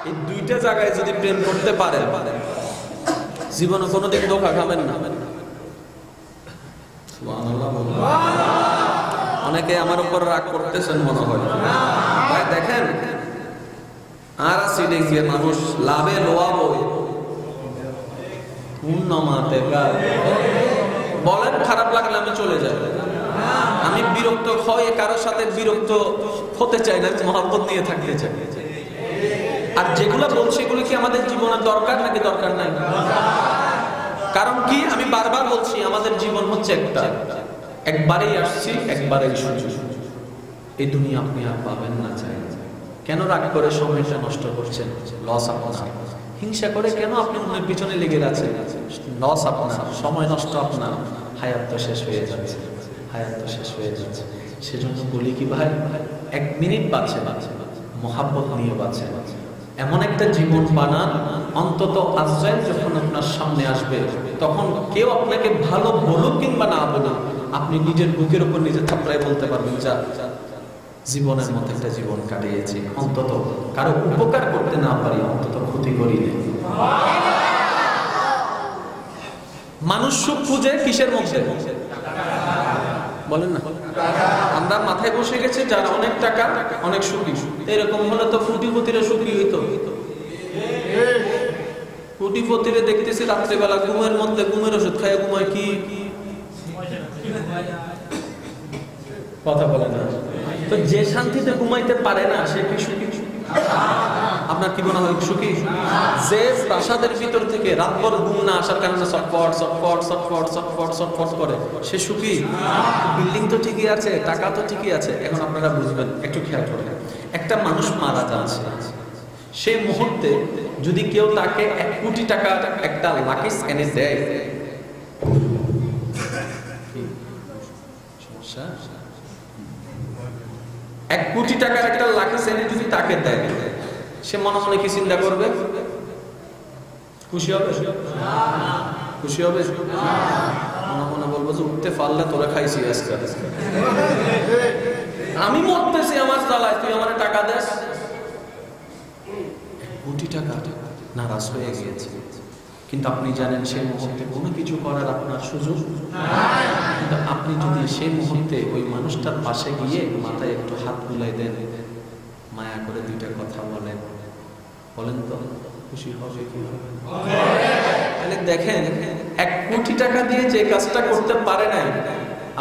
এই দুইটা জায়গায় যদি প্রেম করতে পারেন, জীবনে কোনোদিন ধোঁকা খাবেন না। সুবহানাল্লাহ। অনেকে আমার উপর রাগ করতেছেন মনে হয়। ভাই দেখেন, আর সিডিং যে মানুষ লাভে লোয়াবো বলেন, খারাপ লাগলে আমি চলে যাই। আমি বিরক্ত হয়ে কারোর সাথে বিরক্ত হতে চাই না, মহব্বত নিয়ে থাকতে চাই। আর যেগুলো বলছি এগুলো কি আমাদের জীবনের দরকার নাকি দরকার নাই? কারণ কি, আমি বারবার বলছি আমাদের জীবন হচ্ছে একটা, একবারেই আসছি, একবারেই শুনছি। এই দুনিয়া আপনি আর পাবেন না। চাই কেন রাগ করে সময়টা নষ্ট করছেন? লস আপনার। হিংসা করে কেন আপনি অন্যের পিছনে লেগে আছেন? লস আপনার, সময় নষ্ট আপনার। হায়াত তো শেষ হয়ে যাচ্ছে, হায়াত তো শেষ হয়ে যাচ্ছে। সেজন্য বলি কি ভাই, 1 মিনিট বাঁচে মহাব্বত নিয়ে বাঁচে। এমন একটা জীবন বানান, অন্তত আজরাইল যখন আপনার সামনে আসবে তখন কেউ আপনাকে ভালো বলুক কিংবা না বলুক, আপনি নিজের বুকের উপর নিজে থাপড়ায় বলতে পারবেন, যা জীবনের মতো একটা জীবন কাটিয়েছি, অন্তত কারো উপকার করতে না পারি, অন্তত ক্ষতি করি। মানুষ সুখ খুঁজে কিসের মধ্যে? বলেন না। আমরা মাথায় বসে গেছে যারা অনেক টাকা, অনেক সুখী। এরকম হলে তো কোটিপতিরা সুখী হইতো। কোটিপতিরে দেখতেছি রাত্রেবেলা ঘুমের মধ্যে ঘুমের ওষুধ খায় ঘুমায়। কি কথা বলে না তো, যে শান্তিতে ঘুমাইতে পারে না সে কি সুখী? আপনার কি মনে হয় সুখী? যে প্রাসাদের ভিতর থেকে রাতভর ঘুম না আসার কারণে ছটফট ছটফট ছটফট ছটফট ছটফট করে, সে সুখী? বিল্ডিং তো ঠিকই আছে, টাকা তো ঠিকই আছে। এখন আপনারা বুঝবেন, একটু খেয়াল করবেন, একটা মানুষ মারা যাচ্ছে, সেই মুহূর্তে যদি কেউ তাকে 1 কোটি টাকা একটা লাকিস এনে দেয়, সমস্যা? 1 কোটি টাকার একটা লাকিস এনে যদি তাকে দেয়, সে মনে মনে কি চিন্তা করবে? খুশি হবে? খুশি হবে? মনে মনে বলবো যে উঠতে পারলে তোরা খাইছি আজকে, আমি মরতেছি আমার জ্বালায়, তুই আমার টাকা দেস। 1 কোটি টাকা নারাজ হয়ে গিয়েছে। কিন্তু আপনি জানেন সেই মুহূর্তে কোনো কিছু করার আপনার সুযোগ, কিন্তু আপনি যদি সেই মুহূর্তে ওই মানুষটার পাশে গিয়ে মাথায় একটু হাত বুলাই দেন, মায়া করে 2টা কথা বলেন, বলেন তো খুশি হবে কি হবে? তাহলে দেখেন, 1 কোটি টাকা দিয়ে যে কাজটা করতে পারে নাই,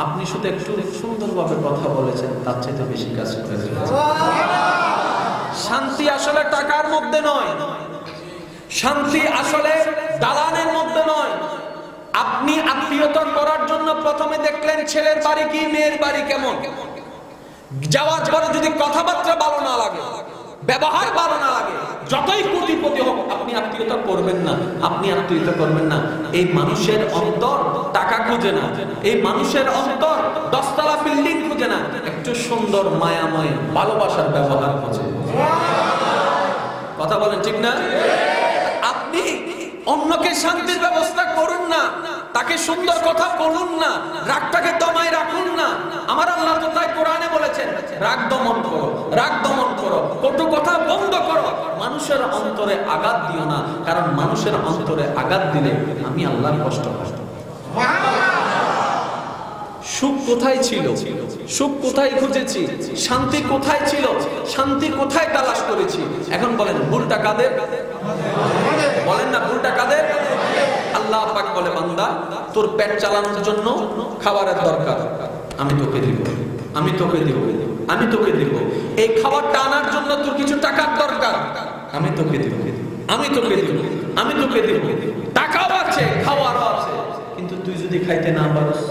আপনি শুধু একটু সুন্দরভাবে কথা বলেছেন, তার চাইতে বেশি কাজ করে ফেলেছেন। শান্তি আসলে টাকার মধ্যে নয়, শান্তি আসলে দালানের মধ্যে নয়। আপনি আত্মীয়তা করার জন্য প্রথমে দেখলেন ছেলের বাড়ি কি, মেয়ের বাড়ি কেমন, যাওয়ার পরে যদি কথাবার্তা ভালো না লাগে, ব্যবহার ভালো না লাগে, যতই কোটিপতি হোক, আপনি আত্মীয়তা করবেন না। আপনি আত্মীয়তা করবেন না। এই মানুষের অন্তর টাকা খুঁজে না, এই মানুষের অন্তর 10 তলা বিল্ডিং খুঁজে না, একটু সুন্দর মায়াময় ভালোবাসার ব্যবহার খুঁজে। কথা বলেন ঠিক না? আপনি অন্যকে শান্তির ব্যবস্থা করুন না, তাকে সুন্দর কথা বলুন না, রাগটাকে দমায় রাখুন না। আমার আল্লাহ তো তাই কোরআনে বলেছেন, রাগ দমন করো, রাগ দমন করো, কটু কথা বন্ধ করো, মানুষের অন্তরে আঘাত দিও না, কারণ মানুষের অন্তরে আঘাত দিলে আমি আল্লাহর কষ্ট পাবো। সুখ কোথায় ছিল? সুখ কোথায় খুঁজেছি? শান্তি কোথায় ছিল? শান্তি কোথায় তালাশ করেছি? এখন বলেন ভুলটা কাদের? বলেন না, ভুলটা কাদের? আল্লাহ পাক বলে, বান্দা তোর পেট চালানোর জন্য খাবারের দরকার, আমি তোকে দিব, আমি তোকে দিব, আমি তোকে দিব। এই খাবারটা আনার জন্য তোর কিছু টাকার দরকার, আমি তোকে দিব, আমি তোকে দিব, আমি তোকে দিব। টাকাও আছে, খাওয়ারও আছে, কিন্তু তুই যদি খাইতে না পারস,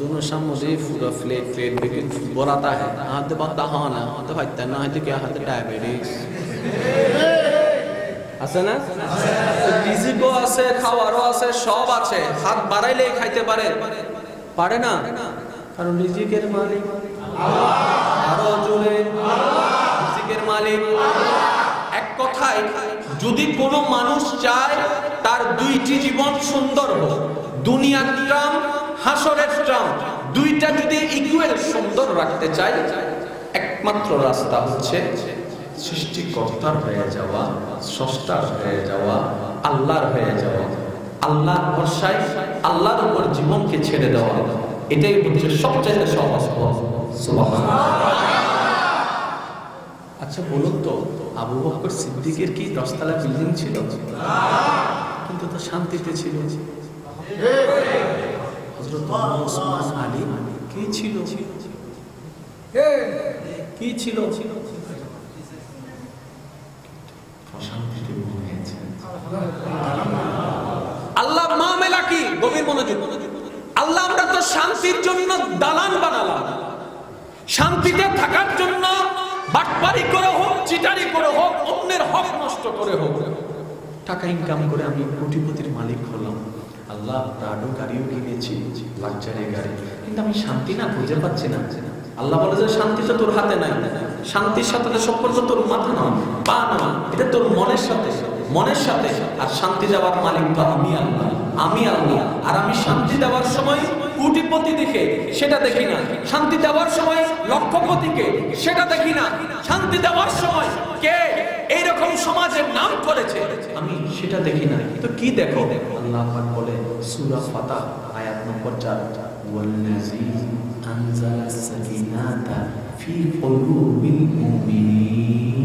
दोनों सामने पूरा फ्लेट फ्लेट बिल्कुल बोराता है। हाथ दे बात हाँ ना, हाथ दे फाइट ना, हाथ दे क्या, हाथ दे डायबिटीज আছে না? রিজিকও আছে, খাওয়ারও আছে, সব আছে। হাত বাড়াইলে খাইতে পারে, পারে না, কারণ রিজিকের মালিক আল্লাহ। আরো জোরে আল্লাহ, রিজিকের মালিক আল্লাহ। এক কথায়, যদি কোনো মানুষ চায় তার 2টি জীবন সুন্দর হোক, দুনিয়ার ট্রাম, হাসরের ট্রাম, 2টা যদি ইকুয়াল সুন্দর রাখতে চায়, একটা একমাত্র রাস্তা হচ্ছে সৃষ্টিকর্তার হয়ে যাওয়া, স্রষ্টার হয়ে যাওয়া, আল্লাহর হয়ে যাওয়া, আল্লাহর ভরসায় আল্লাহর উপর জীবনকে ছেড়ে দেওয়া। এটাই হচ্ছে সবচেয়ে সহজ পথ। সুবহানাল্লাহ। আচ্ছা বলুন তো, আবু বকর সিদ্দিকের কি 10 তলা বিল্ডিং ছিল? কিন্তু তো শান্তিতে ছিল। হযরত ওসমান আলী কি ছিল? কি ছিল? শান্তিতে ঘুমিয়েছে। আল্লাহ মামলা কি? গভীর মনোযোগ। আল্লাহ আমরা তো শান্তির জন্য দালান বানালাম, শান্তিতে থাকার জন্য বাটপারি করে হোক, চিটারি করে হোক, অন্যের হক নষ্ট করে হোক, টাকা ইনকাম করে আমি কোটিপতির মালিক হলাম। আল্লাহ প্রাডো গাড়িও কিনেছি, লাক্সারি গাড়ি, কিন্তু আমি শান্তি না খুঁজে পাচ্ছি না। আল্লাহ বলে যে শান্তি তো তোর হাতে নাই, শান্তির সাথে সম্পর্ক তোর মাথা নয়, পা নয়, এটা তোর মনের সাথে, মনের সাথে। আর শান্তি দেওয়ার মালিক তো আমি আল্লাহ, আমি আল্লাহ। আর আমি শান্তি দেওয়ার সময় কোটিপতি দেখে সেটা দেখি না, শান্তি দেওয়ার সময় লক্ষপতিকে সেটা দেখি না, শান্তি দেওয়ার সময় কে এইরকম সমাজের নাম করেছে আমি সেটা দেখি না। তো কি দেখো? আল্লাহ পাক বলে সূরা ফাতাহ আয়াত নম্বর 4, ওয়াল্লাযী আনজালাস সাকিনাতা ফি কুলুবিল মুমিনিন।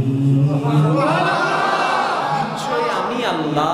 নিশ্চয় আমি আল্লাহ,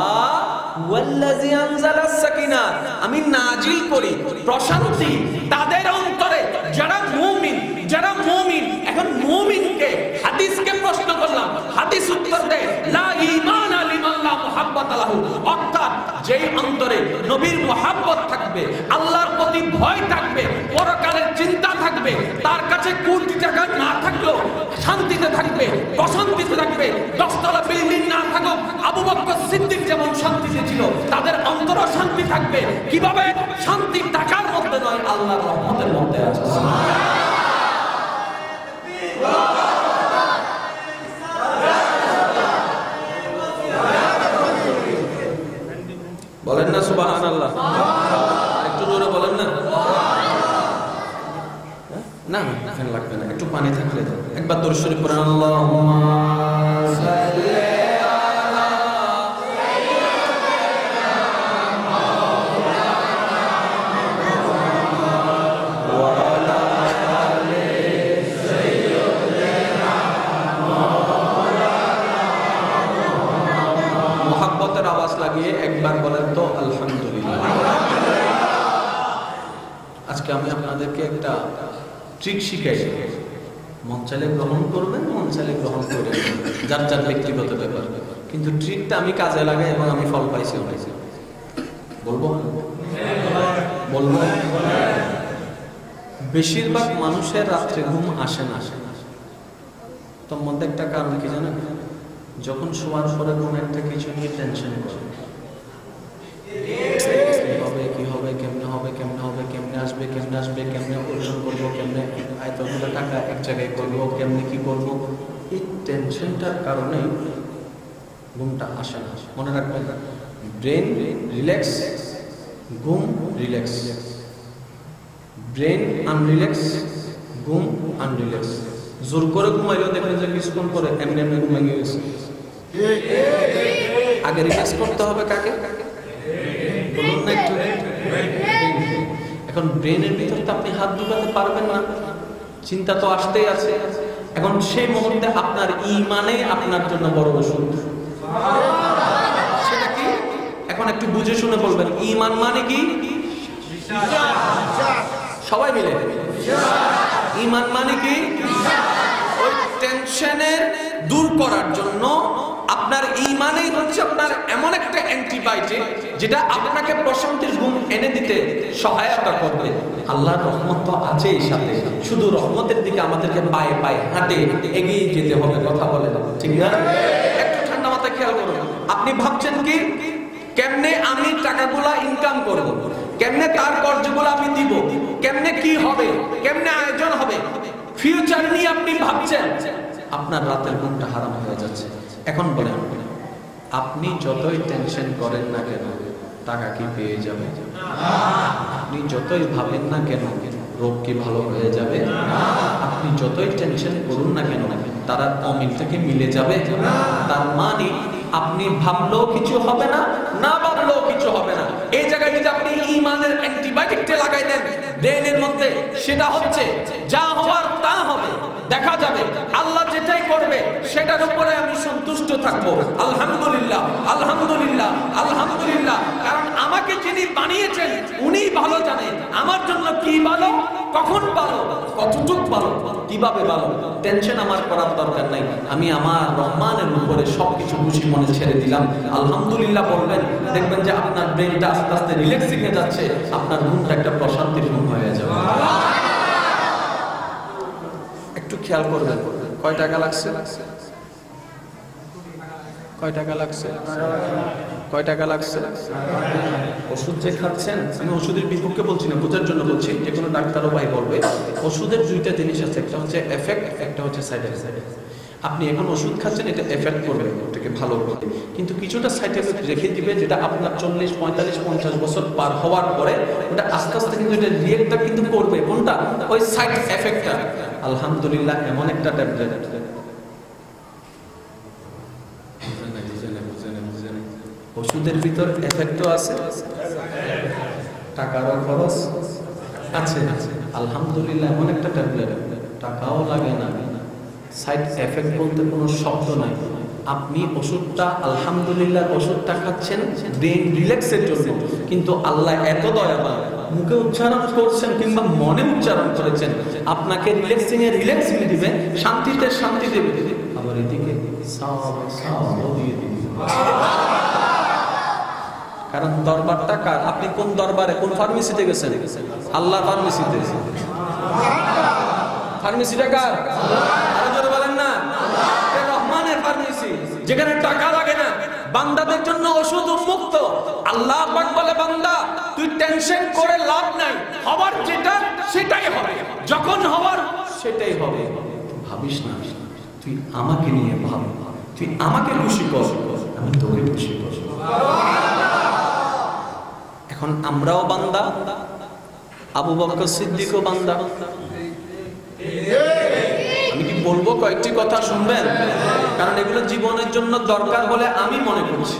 ওয়াল্লাযী আনজালাস সাকিনাত, আমি নাজিল করি প্রশান্তি তাদের অন্তরে যারা মুমিন, যারা মুমিন। এখন মুমিনকে, হাদিসকে প্রশ্ন করলাম, হাদিস উত্তর দেয় লা ঈমানা লিমান লা মুহাব্বাতা লাহু, অর্থাৎ যেই অন্তরে নবীর মুহাব্বত থাকবে, আল্লাহর প্রতি ভয় থাকবে, পরকালের চিন্তা থাকবে, তার কাছে কোটি টাকা না থাকলেও শান্তিতে থাকবে, প্রশান্তিতে থাকবে। 10 তলা বিল্ডিং না থাকুক, আবু বকর সিদ্দিক যেমন শান্তিতে ছিল, তাদের অন্তরও শান্তি থাকবে। কিভাবে? শান্তি টাকার মধ্যে নয়, আল্লাহর রহমতের মধ্যে আছে। বলেন না সুবহানাল্লাহ? একটু জোরে বলেন না। না ফ্যান লাগবে না, একটু পানি থাকলে একবার দরুদ শরীফ পড়েন। আল্লাহুম্মা সাল্লি আলা ওয়া আলা আলি সাইয়্যিদিনা মুহাব্বতের আওয়াজ লাগিয়ে একবার বলেন তো আলহামদুলিল্লাহ। আজকে আমি আপনাদেরকে একটা ট্রিক শিখাই, মন চাইলে গ্রহণ করবেন, মন চাইলে গ্রহণ করবেন, যার যার ব্যক্তিগত ব্যাপার। কিন্তু ট্রিকটা আমি কাজে লাগাই এবং আমি ফল পাইছি। বলবো বলবো বেশিরভাগ মানুষের রাত্রে ঘুম আসে না। তোর মধ্যে একটা কারণ কি জানেন? যখন শোয়ার পরে কোনো একটা কিছু নিয়ে টেনশন করে, কি হবে, কেমনে হবে, কেমনে হবে, কেমনে আসবে, কেমনে আসবে, কেমনে অর্জন করবো, কেমনে এতগুলো টাকা এক জায়গায় করবো, কেমনে কি করবো, এই টেনশনটার কারণে ঘুমটা আসে না। মনে রাখবেন, ব্রেন রিল্যাক্স, ঘুম রিল্যাক্স, ব্রেন আনরিল্যাক্স, ঘুম আনরিল্যাক্স। জোর করে ঘুমাইলেও দেখবেন যে কিছুক্ষণ পরে এমনি এমনি ঘুমাই গেছে। আগে রিল্যাক্স করতে হবে কাকে? বলুন না একটু। এখন ব্রেনের ভিতরে তো আপনি হাত ঢুকাতে পারবেন না, চিন্তা তো আসতেই আছে। এখন সেই মুহূর্তে আপনার ঈমানে আপনার জন্য বড় ওষুধ। সেটা কি? এখন একটু বুঝে শুনে বলবেন, ঈমান মানে কি? সবাই মিলে, ঈমান মানে কি? ওই টেনশনের দূর করার জন্য আপনার ঈমানই হচ্ছে আপনার এমন একটা অ্যান্টিবায়োটিক যেটা আপনাকে প্রশান্তির ঘুম এনে দিতে সহায়তা করবে। আল্লাহর রহমত তো আছেই সাথে, শুধু রহমতের দিকে আমাদেরকে পায়ে পায়ে হাঁটে এগিয়ে যেতে হবে। কথা বলে ঠিক না? একটু ঠান্ডা মাথায় খেয়াল করুন। আপনি ভাবছেন কি কেমনে আমি টাকাগুলা ইনকাম করব, কেমনে তার কর্জগুলো আমি দিব, কেমনে কি হবে, কেমনে আয়োজন হবে, ফিউচার নিয়ে আপনি ভাবছেন, আপনার রাতের ঘুমটা হারাম হয়ে যাচ্ছে। এখন বলেন, আপনি যতই টেনশন করেন না কেন টাকা কি পেয়ে যাবে? আপনি যতই ভাবেন না কেন রোগ কি ভালো হয়ে যাবে? আপনি যতই টেনশন করুন না কেন তারা অমিল থেকে মিলে যাবে। তার মানে আপনি ভাবলেও কিছু হবে না, না ভাবলেও কিছু হবে না। এই জায়গায় যদি আপনি ঈমানের অ্যান্টিবায়োটিকটা লাগাই দেন ব্রেনের মধ্যে, সেটা হচ্ছে যা হওয়ার তা হবে, দেখা যাবে। আল্লাহ যেটাই করবে সেটার উপরে আমি সন্তুষ্ট থাকবো। আলহামদুলিল্লাহ, আলহামদুলিল্লাহ, আলহামদুলিল্লাহ। কারণ আমাকে যিনি বানিয়েছেন উনিই ভালো জানেন আমার জন্য কি ভালো, কখন ভালো, কতটুক ভালো, কিভাবে ভালো। টেনশন আমার করার দরকার নাই। আমি আমার রহমানের উপরে সবকিছু খুশি মনে ছেড়ে দিলাম। আলহামদুলিল্লাহ বলবেন, দেখবেন যে আপনার ব্রেনটা আস্তে আস্তে রিল্যাক্সিং হয়ে যাচ্ছে, আপনার ঘুমটা একটা প্রশান্তির ঘুম হয়ে যাবে। একটু খেয়াল করবেন, কয় টাকা লাগছে, কয় টাকা লাগছে, কয় টাকা লাগছে। ওষুধ যে খাচ্ছেন, আমি ওষুধের বিপক্ষে বলছি না, বোঝার জন্য বলছি, যে কোনো ডাক্তারও ভাই বলবে ওষুধের দুইটা জিনিস আছে, একটা হচ্ছে এফেক্ট, একটা হচ্ছে সাইড এফেক্ট। আপনি এখন ওষুধ খাচ্ছেন, এটা এফেক্ট করবে ওটাকে ভালো করবে, কিন্তু কিছুটা সাইড এফেক্ট রেখে দিবে, যেটা আপনার 40, 45, 50 বছর পার হওয়ার পরে ওটা আস্তে আস্তে কিন্তু এটা রিয়েক্টটা কিন্তু করবে। কোনটা? ওই সাইড এফেক্টটা। আলহামদুলিল্লাহ এমন একটা ট্যাবলেট, ওষুধের ভিতর এফেক্টও আছে, টাকারও খরচ আছে। আলহামদুলিল্লাহ এমন একটা ট্যাবলেট, টাকাও লাগে না, সাইড এফেক্ট বলতে কোনো শব্দ নাই। আপনি ওষুধটা, আলহামদুলিল্লাহ ওষুধটা খাচ্ছেন ব্রেন রিল্যাক্সের জন্য, কিন্তু আল্লাহ এত দয়াবান, মুখে উচ্চারণ করছেন কিংবা মনে উচ্চারণ করেছেন, আপনাকে রিল্যাক্সিং এ রিল্যাক্সিং দিবে, শান্তিতে শান্তি দেবে, আবার এদিকে দিয়ে দিবে। কারণ দরবারটা কার? আপনি কোন দরবারে, কোন ফার্মেসিতে গেছেন? আল্লাহ ফার্মেসিতে। ফার্মেসিটা কার? আরো জোরে বলেন না। রহমানের ফার্মেসি, যেখানে টাকা লাগে না, বান্দাদের জন্য ওষুধ উন্মুক্ত। আল্লাহ পাক বলে, বান্দা তুই টেনশন করে লাভ নাই, হবার যেটা সেটাই হবে, যখন হবার সেটাই হবে, ভাবিস না, তুই আমাকে নিয়ে ভাব, তুই আমাকে খুশি কর, আমি তোকে খুশি কর। এখন আমরাও বান্দা, আবু বকর সিদ্দিকও বান্দা। আমি কি বলবো কয়েকটি কথা শুনবেন? কারণ এগুলো জীবনের জন্য দরকার বলে আমি মনে করছি।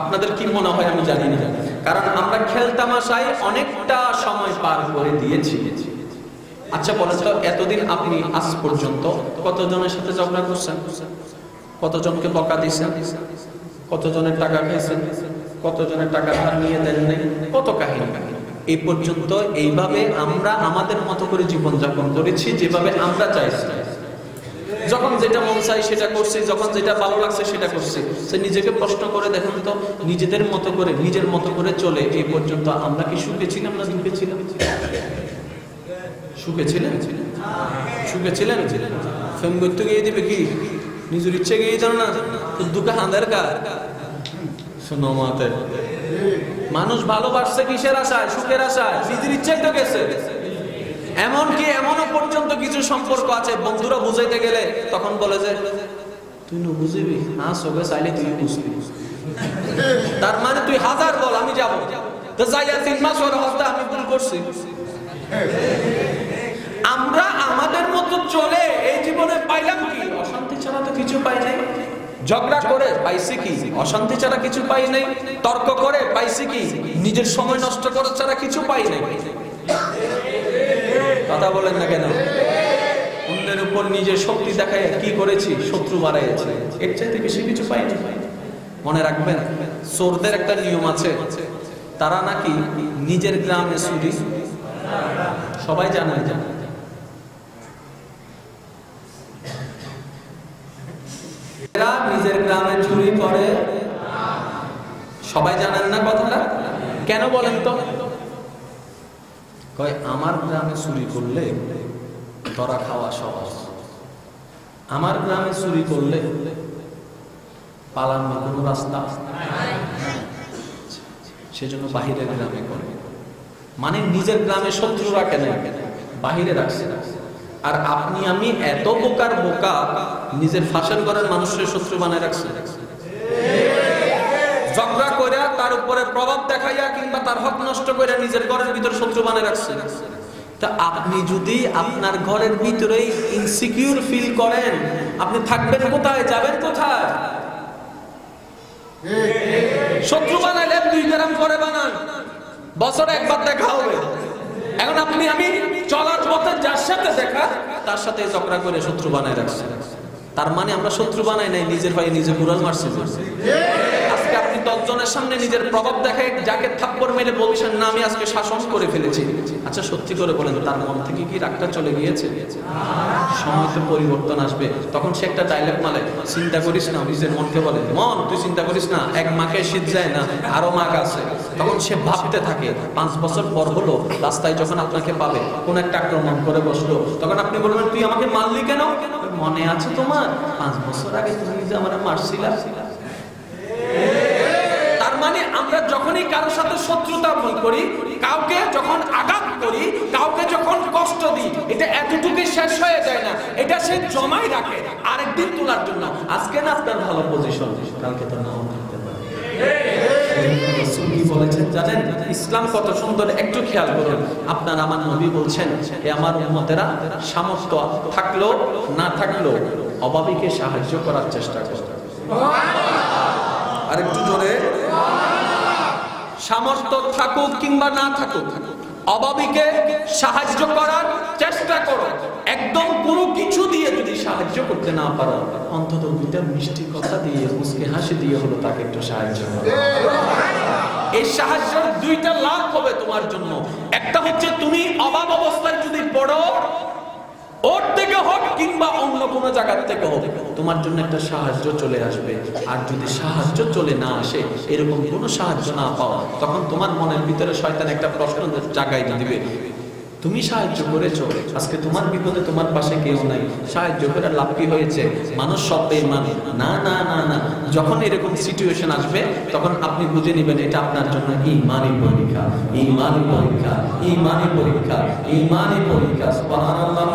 আপনাদের কি মনে হয় আমি জানি না, কারণ আমরা খেলতামাশায় অনেকটা সময় পার করে দিয়েছি। আচ্ছা বলেন তো, এতদিন আপনি আজ পর্যন্ত কতজনের সাথে ঝগড়া করছেন, কতজনকে বকা দিয়েছেন, কতজনের টাকা খাইছেন, কতজনের টাকা ধার নিয়ে দেন নাই, কত কাহিনী। এই পর্যন্ত এইভাবে আমরা আমাদের মতো করে জীবন যাপন করেছি, যেভাবে আমরা চাইছি। যখন যেটা মন চাই সেটা করছি, যখন যেটা ভালো লাগছে সেটা করছি। সে নিজেকে প্রশ্ন করে দেখুন তো, নিজেদের মতো করে, নিজের মতো করে চলে এই পর্যন্ত আমরা কি সুখে ছিলাম না দুঃখে ছিলাম? সুখে ছিলেন? সুখে ছিলেন? ফেম করতে গিয়ে দিবে কি নিজের ইচ্ছে গিয়ে যান না, তো দুঃখে হাঁদের কার? শোনো মাতে, মানুষ ভালোবাসছে কিসের আশায়? সুখের আশায়, নিজের ইচ্ছাই তো গেছে। এমনকি এমনও পর্যন্ত কিছু সম্পর্ক আছে, বন্ধুরা বুঝাইতে গেলে তখন বলে যে তুই না বুঝবি, না চোখে চাইলে তুই বুঝবি। তার মানে তুই হাজার বল, আমি যাবো, তো যাইয়া 3 মাস ওর হত্যা আমি ভুল করছি। আমরা আমাদের মতো চলে এই জীবনে পাইলাম কি? অশান্তি ছাড়া তো কিছু পাই নাই। ঝগড়া করে পাইছি কি? অশান্তি ছাড়া কিছু পাই নাই। তর্ক করে পাইছি কি? নিজের সময় নষ্ট করা ছাড়া কিছু পাই নাই। কথা বলেন না কেন? অন্যের উপর নিজের শক্তি দেখায় কি করেছি? শত্রু বাড়াইছি, এর চাইতে বেশি কিছু পাই না। মনে রাখবেন, চোরদের একটা নিয়ম আছে, তারা নাকি নিজের গ্রামে চুরি, সবাই জানে, নিজের গ্রামে চুরি করে, সবাই জানেন না কথাটা? কেন বলেন তো? কয় আমার গ্রামে চুরি করলে ধরা খাওয়া সহজ, আমার গ্রামে চুরি করলে পালানোর কোনো রাস্তা, সেজন্য বাহিরের গ্রামে করে। মানে নিজের গ্রামে শত্রু রাখে না, বাহিরে রাখছে। আর আপনি আমি এত বোকার বোকা, নিজের ফাঁসের ঘরের মানুষের শত্রু বানায় রাখছে। ঝগড়া কইরা তার উপরে প্রভাব দেখাইয়া কিংবা তার হক নষ্ট করে নিজের ঘরের ভিতর শত্রু বানায় রাখছে। তা আপনি যদি আপনার ঘরের ভিতরেই ইনসিকিউর ফিল করেন, আপনি থাকবেন কোথায়, যাবেন কোথায়? শত্রু বানাইলে 2 গ্রাম করে বানান, বছরে একবার দেখা হবে। এখন আপনি আমি চলার পথে যার সাথে দেখা, তার সাথে ঝগড়া করে শত্রু বানায় রাখছেন। তার মানে আমরা শত্রু বানাই নাই, নিজের ভাই নিজে কুড়াল মারছি। আজকে আপনি 10 জনের সামনে নিজের প্রভাব দেখায় যাকে থাপ্পড় মেরে বলছেন না আমি আজকে শাসন করে ফেলেছি, আচ্ছা সত্যি করে বলেন তার মন থেকে কি রাগটা চলে গিয়েছে? সময় তো পরিবর্তন আসবে, তখন সে একটা ডায়লগ মারে, চিন্তা করিস না, নিজের মনকে বলে মন তুই চিন্তা করিস না, 1 মাকে শীত যায় না, আরো মাঘ আছে। তখন সে ভাবতে থাকে 5 বছর পর হলো রাস্তায় যখন আপনাকে পাবে কোন একটা আক্রমণ করে বসলো, তখন আপনি বলবেন তুই আমাকে মারলি কেন? মনে আছে তোমার 5 বছর আগে তুমি যে আমারে মারছিলা? তার মানে আমরা যখনই কারোর সাথে শত্রুতা করি, কাউকে যখন আঘাত করি, কাউকে যখন কষ্ট দিই, এটা এতটুকুই শেষ হয়ে যায় না, এটা সে জমাই রাখে আরেকদিন তোলার জন্য। আজকে না আপনার ভালো পজিশন, কালকে তো নাও থাকতে পারে। রাসূল কি বলেছেন জানেন? ইসলাম কত সুন্দর, একটু খেয়াল করুন। আপনার আমার নবী বলছেন, এ আমার উম্মতেরা সামর্থ্য থাকলো না থাকলো অভাবীকে সাহায্য করার চেষ্টা করো। আরেকটু জোরে, সামর্থ্য থাকুক কিংবা না থাকুক অভাবীকে সাহায্য করার চেষ্টা করো। একদম কোনো কিছু দিয়ে যদি সাহায্য করতে না পারো, অন্তত 2টা মিষ্টি কথা দিয়ে, মুস্কি হাসি দিয়ে হলো তাকে একটু সাহায্য করো। এই সাহায্যের 2টা লাভ হবে তোমার জন্য। একটা হচ্ছে তুমি অভাব অবস্থায় যদি পড়ো, ওর থেকে হোক কিংবা অন্য কোনো জায়গা থেকে হোক, তোমার জন্য একটা সাহায্য চলে আসবে। আর যদি সাহায্য চলে না আসে, এরকম কোনো সাহায্য না পাও, তখন তোমার মনের ভিতরে শয়তান একটা প্রশ্ন জাগাই দিবে, তুমি সাহায্য করেছো, আজকে তোমার বিপদে তোমার পাশে কেউ নাই, সাহায্য করে লাভ কি হয়েছে? মানুষ সব বেঈমান। না না না না, যখন এরকম সিচুয়েশন আসবে তখন আপনি বুঝে নেবেন এটা আপনার জন্য ঈমানি পরীক্ষা, ঈমানি পরীক্ষা, ঈমানি পরীক্ষা, ঈমানি পরীক্ষা। সুবহানাল্লাহ।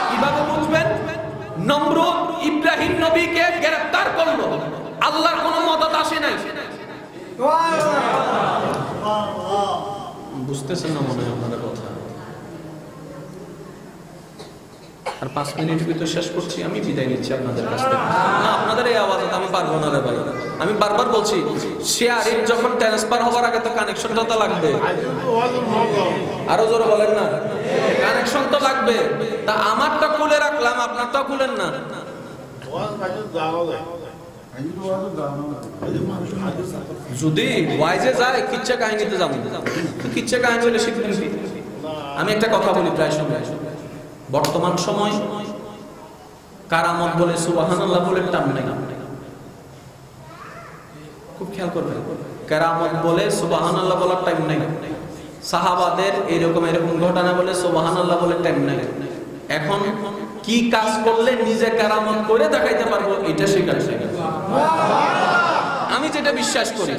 কিভাবে বুঝবেন? নমরুদ ইব্রাহিম নবীকে গ্রেফতার করলো, আল্লাহর কোনো মদদ আসে নাই। বুঝতেছেন না মনে হয় আপনাদের কথা? আর 5 মিনিটের ভিতর শেষ করছি, আমি বিদায় নিচ্ছি আপনাদের কাছ থেকে। না, আপনাদের এই আওয়াজ আমি পারবো না রে ভাই। আমি বারবার বলছি, শেয়ারিং যখন ট্রান্সফার হওয়ার আগে তো কানেকশনটা তো লাগবে। আরো জোরে বলেন না, কানেকশন তো লাগবে। তা আমারটা খুলে রাখলাম, আপনারটা খুলেন না। যদি ওয়াইজে যায় কিচ্ছা কাহিনীতে যাবো, কিচ্ছা কাহিনী হলে শিখবেন কি? আমি একটা কথা বলি প্রায় সময়, বর্তমান সময় কারামত বলে সুবহানাল্লাহ বলে টান নাই। খুব খেয়াল করবেন, কারামত বলে সুবহানাল্লাহ বলার টাইম নাই। সাহাবাদের এরকম ঘটনা বলে সুবহানাল্লাহ বলে টাইম নাই। এখন কি কাজ করলে নিজে কারামত করে দেখাইতে পারবো, এটা শেখাচ্ছে। আমি যেটা বিশ্বাস করি,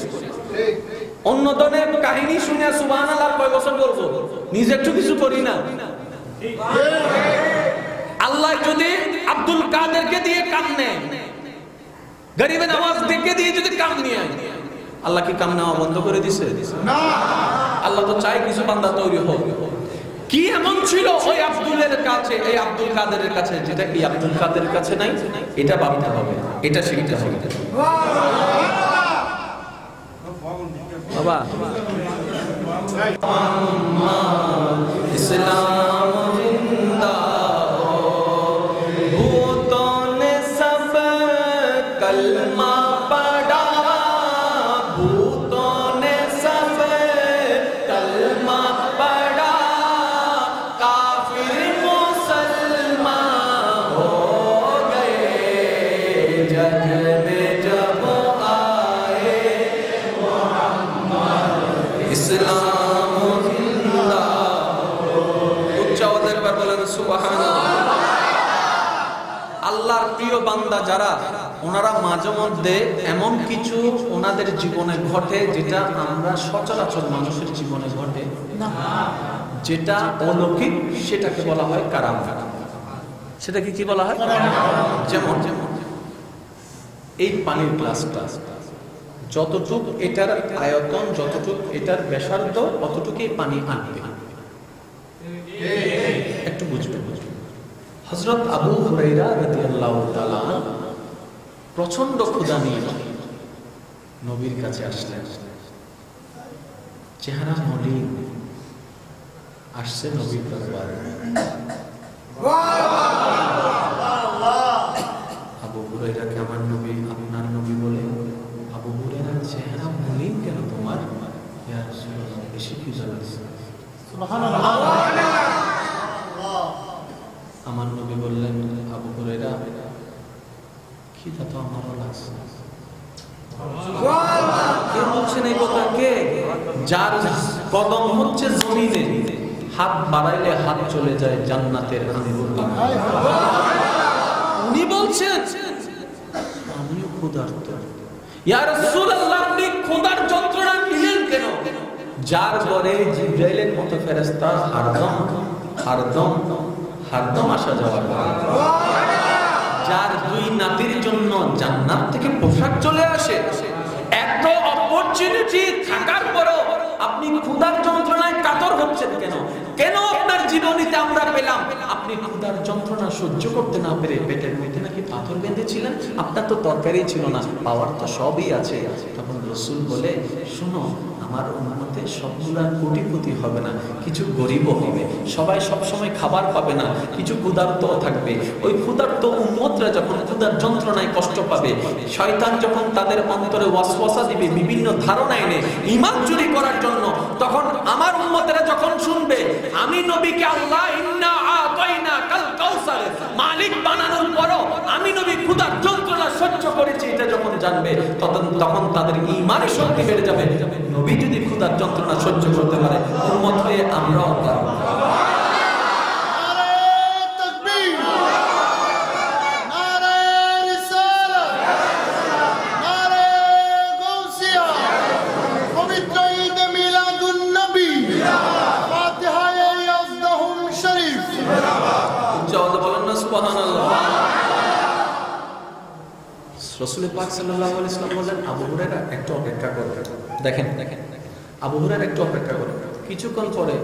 অন্য ধরনের কাহিনী শুনে সুবহানাল্লাহ কয় বছর বলবো, নিজে একটু কিছু করি না। আল্লাহ যদি আব্দুল কাদেরকে দিয়ে কাম নেয়, গরিবের আওয়াজ দেখে দিয়ে যদি কাম নিয়ে, আল্লাহ কি কাম নেওয়া বন্ধ করে দিছে? না, আল্লাহ তো চাই কিছু বান্দা তৈরি হোক। কি এমন ছিল ওই আব্দুলের কাছে, এই আব্দুল কাদেরের কাছে, যেটা কি আব্দুল কাদেরের কাছে নাই? এটা ভাবতে হবে, এটা শিখতে হবে। বাবা ইসলাম জিন্দা ভূতোं ने सब कलमा पढ़ा, भूतों ने सब कलमा पढ़ा, काफिर मुसलमान हो गए, जग में जब आए इस्लाम जिंदा। उच्च आवाज़ एक बार बोलें सुबहानाल्लाह। আল্লাহর প্রিয় বান্দা যারা, ওনারা মাঝে মধ্যে এমন কিছু ওনাদের জীবনে ঘটে যেটা আমরা সচরাচর মানুষের জীবনে ঘটে না, যেটা অলৌকিক, সেটাকে বলা হয় কারামত। সেটাকে কি বলা হয়? যেমন এই পানির গ্লাসটা যতটুক এটার আয়তন, যতটুক এটার ব্যাসার্ধ, অতটুকুই পানি আনবে। একটু বুঝবেন। হযরত আবু হুরায়রা রাদিয়াল্লাহু তাআলা প্রচন্ড ক্ষুধা নিয়ে নবীর কাছে আসলেন। চেহারা মলিন, আসছে নবীর দরবারে। আবু হুরায়রাকে আমার নবী আপনার নবী বলে, আবু হুরায়রার চেহারা মলিন কেন তোমার? ইয়া রাসূলুল্লাহ, বেশি খিদা লাগছে। সুবহানাল্লাহ। আমার নবী বললেন, আবু হুরায়রা খিদা তো আমারও লাগছে। কে বলছেন এই কথা? কে? যার কদম হচ্ছে জমিনে, হাত বাড়াইলে হাত চলে যায় জান্নাতের আঙ্গুর। উনি বলছেন আমিও ক্ষুধার্ত। ইয়া রাসূলুল্লাহ, আপনি ক্ষুধার যন্ত্রণা নিলেন কেন? যার ঘরে জিবরাইলের মতো ফেরেশতা হরদম আসা যাওয়া করে, যার দুই নাতির জন্য জান্নাত থেকে পোশাক চলে আসে, এত অপরচুনিটি থাকার পরও আপনি ক্ষুধার যন্ত্রণায় কাতর হচ্ছেন কেন? কেন আপনার জীবনীতে আমরা পেলাম আপনি ক্ষুধার যন্ত্রণা সহ্য করতে না পেরে পেটের মধ্যে নাকি পাথর বেঁধেছিলেন? আপনার তো তরকারি ছিল না, পাওয়ার তো সবই আছে। তখন রাসূল বলে, শুনো, আমার উম্মতে সবগুলা কোটিপতি হবে না, কিছু গরিবও হবে, সবাই সবসময় খাবার পাবে না, কিছু ক্ষুধার্তও থাকবে। ওই ক্ষুধার্ত উম্মতরা যখন ক্ষুধার যন্ত্রণায় কষ্ট পাবে, শয়তান যখন তাদের অন্তরে ওয়াসওয়াসা দিবে বিভিন্ন ধারণা এনে ঈমান চুরি করার জন্য, তখন আমার উম্মতেরা যখন শুনবে আমি নবীকে আল্লাহ ইন্না আতাইনা কাল কাউসার মালিক বানানোর পরও আমি নবী ক্ষুধার যন্ত্রণা সহ্য করেছি, এটা যখন জানবে তখন তাদের ঈমানের শক্তি বেড়ে যাবে। নবী যদি ক্ষুধার যন্ত্রণা সহ্য করতে পারে, উম্মত হয়ে আমরাও পারব। রাসূল পাক সাল্লাল্লাহু আলাইহি ওয়াসাল্লাম বলেন, আবু হুরায়রা একটু অপেক্ষা করো। দেখেন আবু হুরায়রা একটু অপেক্ষা করো। কিছুক্ষণ পরে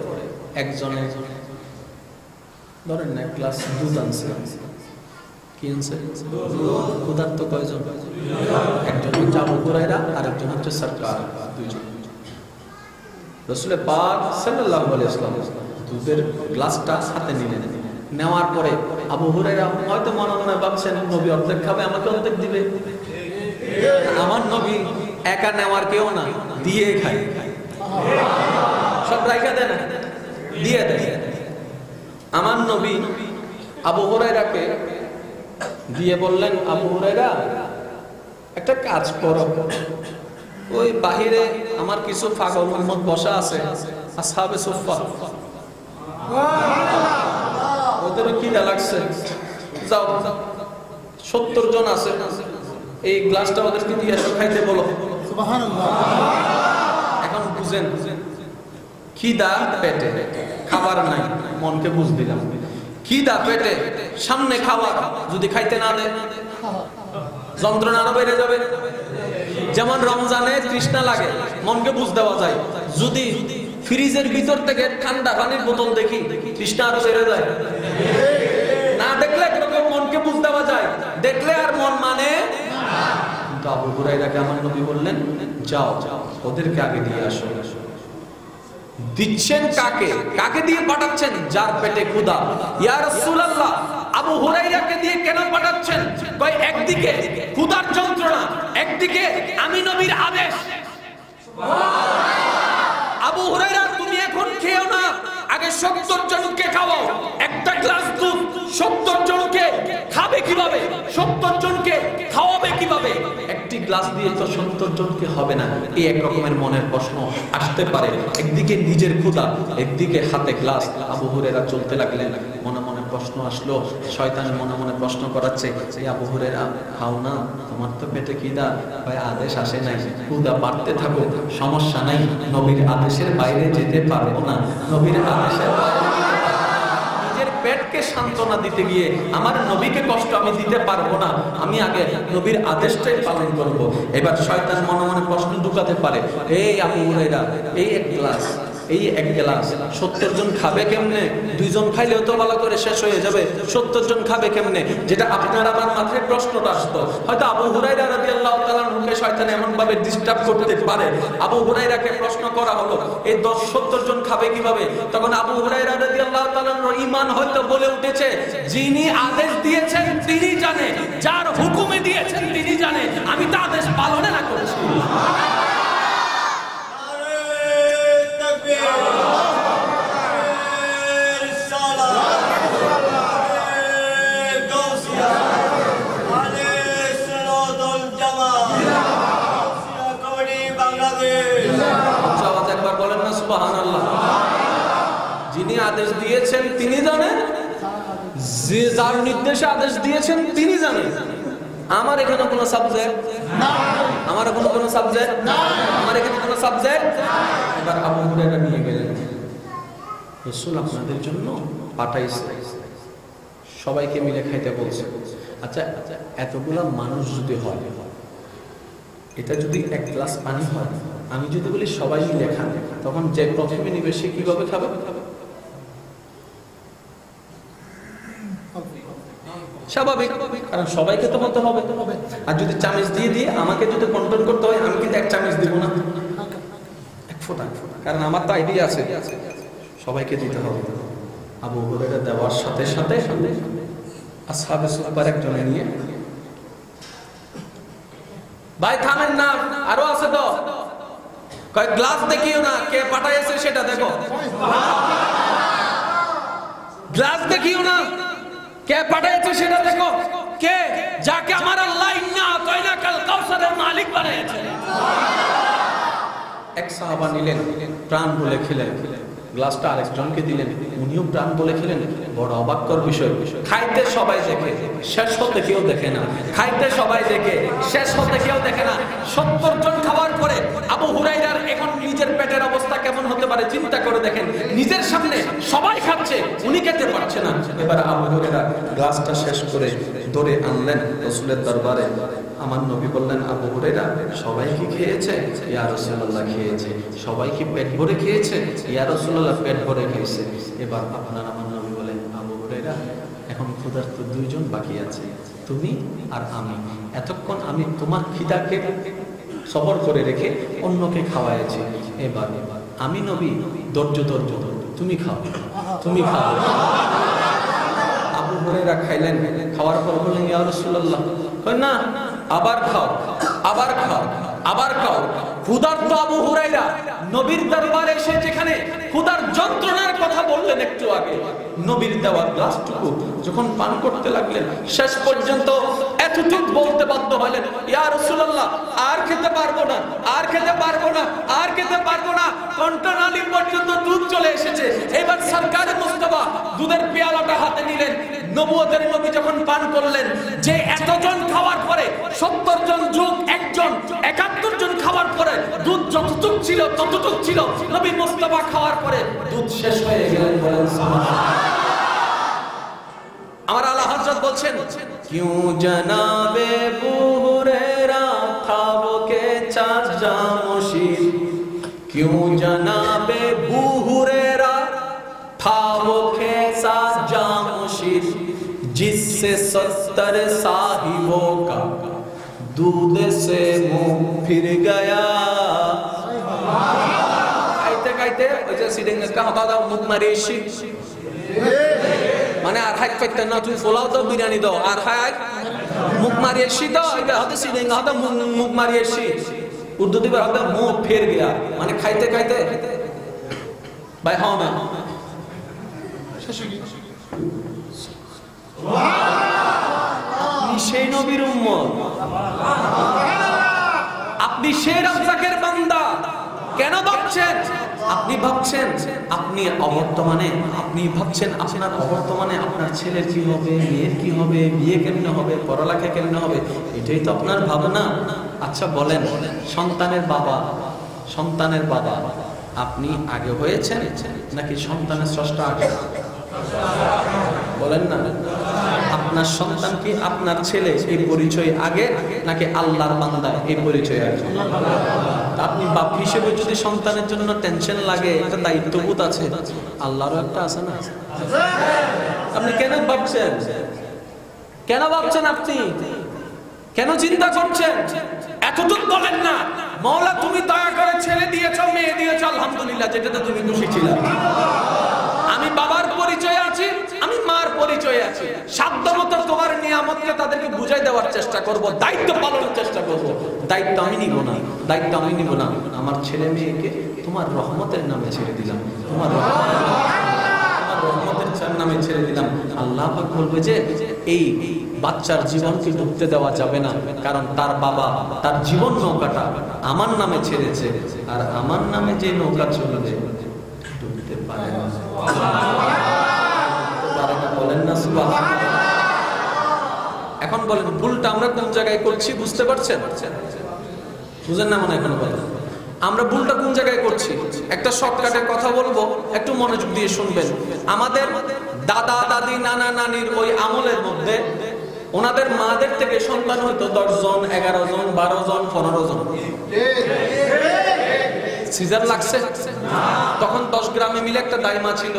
একজনে ধরেন না ক্লাস দুধ আনছে। কি আনছে? ক্ষুধার্ত কয়জন? একজন হচ্ছে আবু হুরায়রা আর একজন হচ্ছে সরকার, দুইজন। রাসূল পাক সাল্লাল্লাহু আলাইহি ওয়াসাল্লাম দুধের গ্লাসটা হাতে নিলেন। নেওয়ার পরে আবু হুরায়রা হয়তো মনে মনে ভাবছেন নবী অর্ধেক খাবে, আমাকে অর্ধেক দিবে। আমার নবী একা নেওয়ার কেউ না, দিয়ে খায়, সব রাইখা দেয় না, দিয়ে দেয়। আমার নবী আবু হুরায়রাকে দিয়ে বললেন, আবু হুরায়রা একটা কাজ করো, ওই বাহিরে আমার কিছু পাগল উম্মত বসা আছে, আসহাবে সুফফা, ওদেরও খিদা লাগছে, যাও 70 জন আছে, এই গ্লাসটা ওদেরকে দিয়ে খাইতে বলো। সুবহানাল্লাহ। এখন বুঝেন, খিদা পেটে, খাবার নাই, মনকে বুঝ দিলাম। খিদা পেটে, সামনে খাবার, যদি খাইতে না দেয় যন্ত্রণা আরো বেড়ে যাবে। যেমন রমজানে তৃষ্ণা লাগে, মনকে বুঝ দেওয়া যায়। যদি ফ্রিজের ভিতর থেকে ঠান্ডা পানির বোতল দেখি, তৃষ্ণা আরো বেড়ে যায়। না দেখলে একরকম মনকে বুঝ দেওয়া যায়, দেখলে আর মন মানে। কিন্তু আবু হুরায়রাকে আমার নবী বললেন, যাও ওদেরকে আগে দিয়ে আসো। দিচ্ছেন কাকে? কাকে দিয়ে পাঠাচ্ছেন? যার পেটে ক্ষুধা। ইয়া রাসূলুল্লাহ, আবু হুরায়রাকে দিয়ে কেন পাঠাচ্ছেন? কই একদিকে ক্ষুধার যন্ত্রণা, একদিকে আমি নবীর আদেশ। আবু হুরায়রা, তুমি এখন খেও না, আগে 70 জনকে খাওয়াও। একটা গ্লাস দুধ 70 জনকে খাবে কিভাবে? 70 জনকে খাওয়াবে কিভাবে? একটি গ্লাস দিয়ে তো 70 জনকে হবে না। এই এক রকমের মনের প্রশ্ন আসতে পারে। একদিকে নিজের ক্ষুধা, একদিকে হাতে গ্লাস। আবু হুরায়রা চলতে লাগলেন। মনে মনে প্রশ্ন আসলো, শয়তান মনে মনে প্রশ্ন করাচ্ছে, এই আবু হুরায়রা খাও না, তোমার তো পেটে খিদা। ভাই আদেশ আসে নাই, ক্ষুধা বাড়তে থাকো, সমস্যা নাই, নবীর আদেশের বাইরে যেতে পারবো না। নবীর আদেশের বাইরে নিজের পেটকে সান্ত্বনা দিতে গিয়ে আমার নবীকে কষ্ট আমি দিতে পারবো না, আমি আগে নবীর আদেশটাই পালন করব। এবার শয়তান মনে মনে প্রশ্ন ঢুকাতে পারে, এই আবু হুরায়রা, এই এক গ্লাস, এই এক গ্লাস 70 জন খাবে কেমনে? 2 জন খাইলেও তো ভালো করে শেষ হয়ে যাবে, 70 জন খাবে কেমনে? যেটা আপনার আমার মাথায় প্রশ্নটা আসতো, হয়তো আবু হুরায়রা রাদিয়াল্লাহু তাআলা আনহুকে শয়তান এমন ভাবে ডিস্টার্ব করতে পারে। আবু হুরায়রাকে প্রশ্ন করা হলো, এই 70 জন খাবে কিভাবে? তখন আবু হুরায়রা রাদিয়াল্লাহু তাআলা আনহুর ঈমান হয়তো বলে উঠেছে, যিনি আদেশ দিয়েছেন তিনি জানে, যার হুকুমে দিয়েছেন তিনি জানে, আমি তো আদেশ পালনে না করছি। একবার বলেন না সুবহানাল্লাহ। যিনি আদেশ দিয়েছেন তিনি জানেন, যে যার নির্দেশে আদেশ দিয়েছেন তিনি জানেন। আমার এখানে কোনো সাবজেক্ট না, আমার এখানে কোনো সাবজেক্ট না, আমার এখানে কোনো সাবজেক্ট। এবার আবু হুরায়রা নিয়ে গেলেন, রাসূল আপনাদের জন্য পাঠাইছে, সবাইকে মিলে খাইতে বলছে। আচ্ছা এতগুলা মানুষ যদি হয়, এটা যদি 1 গ্লাস পানি হয়, আমি যদি বলি সবাই মিলে খান, তখন যে প্রথমে নিবে সে কিভাবে খাবে? স্বাভাবিক, কারণ সবাইকে তো হতে হবে। আর যদি চামচ দিয়ে দিয়ে আমাকে যদি কন্ট্রোল করতে হয়, আমি কিন্তু 1 চামচ দিব না, 1 ফোঁটা, কারণ আমার তো আইডিয়া আছে, সবাইকে দিতে হবে। আবু হুরায়রা দেওয়ার সাথে সাথে আসহাবে সুফফার একজনে নিয়ে, ভাই থামেন না, আরো আছে তো, কয় গ্লাস দেখিও না, কে পাঠাইছে সেটা দেখো। গ্লাস দেখিও না, কে পাঠাইছে সেটা দেখো। কে? যাকে আমার আল্লাহ ইন্না আতাইনাকাল কাউসারের মালিক বানিয়েছে। এক সাহাবা নিলেন, প্রাণ বলে খেলেন, গ্লাসটা আরেকজনকে দিলেন, উনিও প্রাণ বলে খেলেন। বড় অবাক্যর বিষয়, খাইতে সবাই দেখে, শেষ হতে কেউ দেখে না। খাইতে সবাই দেখে, শেষ হতে কেউ দেখে না। 70 জন খাওয়ার পরে আবু হুরায়রার এখন নিজের পেটের অবস্থা কেমন হতে পারে চিন্তা করে দেখেন। নিজের সামনে সবাই খাচ্ছে, উনি খেতে পারছে না। এবার আবু হুরায়রা গ্লাসটা শেষ করে ধরে আনলেন রাসূলের দরবারে। আমার নবী বললেন, আবু হুরায়রা সবাই কি খেয়েছে? ইয়া রাসূলুল্লাহ খেয়েছে। সবাই কি পেট ভরে খেয়েছে? ইয়া রাসূলুল্লাহ পেট ভরে খেয়েছে। এবার আপনার আমার নবী বলেন, আবু হুরায়রা এখন ক্ষুধার্ত 2 জন বাকি আছে, তুমি আর আমি। এতক্ষণ আমি তোমার খিদাকে সবর করে রেখে অন্যকে খাওয়াইছি, এবার আমি নবী ধৈর্য, তুমি খাও, তুমি খাও। আবু হুরায়রা খাইলেন, খাওয়ার পর বললেন, ইয়া রাসূলুল্লাহ, কই না, আবার খাও, আবার খাও, আবার খাও। ক্ষুধার্ত আবু হুরায়রা নবীর দরবারে এসে যেখানে ক্ষুধার যন্ত্রণার কথা বললেন একটু আগে, নবীর দেওয়া গ্লাসটুকু যখন পান করতে লাগলেন, শেষ পর্যন্ত এতটুক বলতে বাধ্য হলেন, ইয়া রাসূলুল্লাহ আর খেতে পারবো না, আর খেতে পারবো না, আর খেতে পারবো না। কণ্ঠনালী পর্যন্ত দুধ চলে এসেছে। এবার সরকারে মুস্তাফা দুধের পেয়ালাটা হাতে নিলেন। নবুয়তের নবী যখন পান করলেন, যে এতজন খাওয়ার পরে 70 জন যোগ একজন 71 জন খাওয়ার পরে দুধ যতটুক ছিল ততটুক ছিল। নবী মুস্তাফা খাওয়ার পরে দুধ শেষ হয়ে গেলেন। বলেন সুবহানাল্লাহ। আমার আলা হযরত বলছেন, কিউ জনাবে আবু হুরায়রা থা वो के चाचा मुशीर, क्यों जनाबे अबू हुरैरा था वो कैसा जामुशीर, जिससे 70 साहिबों का दूध से मुंह फिर गया। খাইতে খাইতে ওই যে সিডিং কা হতা দাও মুখ মারিয়েছি, মানে আর হাইক পাইতে না, তুই পোলাও দাও, বিরিয়ানি দাও, আর হাইক মুখ মারিয়েছি তো, এটা হতে সিডিং হতা মুখ মারিয়েছি। উর্দু দিবে হতা মুখ ফের গিয়া, মানে খাইতে খাইতে ভাই হও না। আপনি সেই নবীর উম্মত, আপনি সেই রাজ্জাকের বান্দা, কেন ভাবছেন? আপনি ভাবছেন আপনি অবর্তমানে, আপনি ভাবছেন আপনার অবর্তমানে আপনার ছেলের কি হবে, মেয়ের কি হবে, বিয়ে কেমনে হবে, পড়ালেখা কেমনে হবে, এটাই তো আপনার ভাবনা। আচ্ছা বলেন, সন্তানের বাবা, সন্তানের বাবা আপনি আগে হয়েছেন নাকি সন্তানের স্রষ্টা আগে? বলেন না। আপনার সন্তান কি আপনার ছেলে এই পরিচয় আগে নাকি আল্লাহর বান্দা এই পরিচয় আগে? আপনি বাপ হিসেবে যদি সন্তানের জন্য টেনশন লাগে, একটা দায়িত্ববোধ আছে, আল্লাহরও একটা আছে না? আপনি কেন ভাবছেন? কেন ভাবছেন? আপনি কেন চিন্তা করছেন? এতটুকু বলেন না, মওলা তুমি দয়া করে ছেলে দিয়েছো, মেয়ে দিয়েছো, আলহামদুলিল্লাহ, যেটাতে তুমি খুশি ছিলে। আমি বাবার পরিচয় আছি, আমি মার পরিচয় আছি, সাধ্যমতো তোমার নিয়ামতকে তাদেরকে বুঝাই দেওয়ার চেষ্টা করব, দায়িত্ব পালনের চেষ্টা করব। দায়িত্ব আমি নিব না, দায়িত্ব আমি নিব না। আমার ছেলে মেয়েকে তোমার রহমতের নামে ছেড়ে দিলাম, তোমার রহমতের নামে ছেড়ে দিলাম। আল্লাহ পাক বলবে যে এই বাচ্চার জীবনকে ডুবতে দেওয়া যাবে না, কারণ তার বাবা তার জীবন নৌকাটা আমার নামে ছেড়েছে, আর আমার নামে যে নৌকা চলবে ডুবতে পারে না। বলেন না সুবহানাল্লাহ। এখন বলেন ভুলটা আমরা কোন জায়গায় করছি বুঝতে পারছেন? বুঝেন না মনে এখন বলেন আমরা ভুলটা কোন জায়গায় করছি। একটা শর্টকাটের কথা বলবো, একটু মনোযোগ দিয়ে শুনবেন। আমাদের দাদা দাদি নানা নানির ওই আমলের মধ্যে ওনাদের মাদের থেকে সন্তান হয়তো 10 জন, 11 জন, 12 জন, 15 জন। সিজার লাগছে তখন 10 গ্রামে মিলে একটা দাইমা ছিল।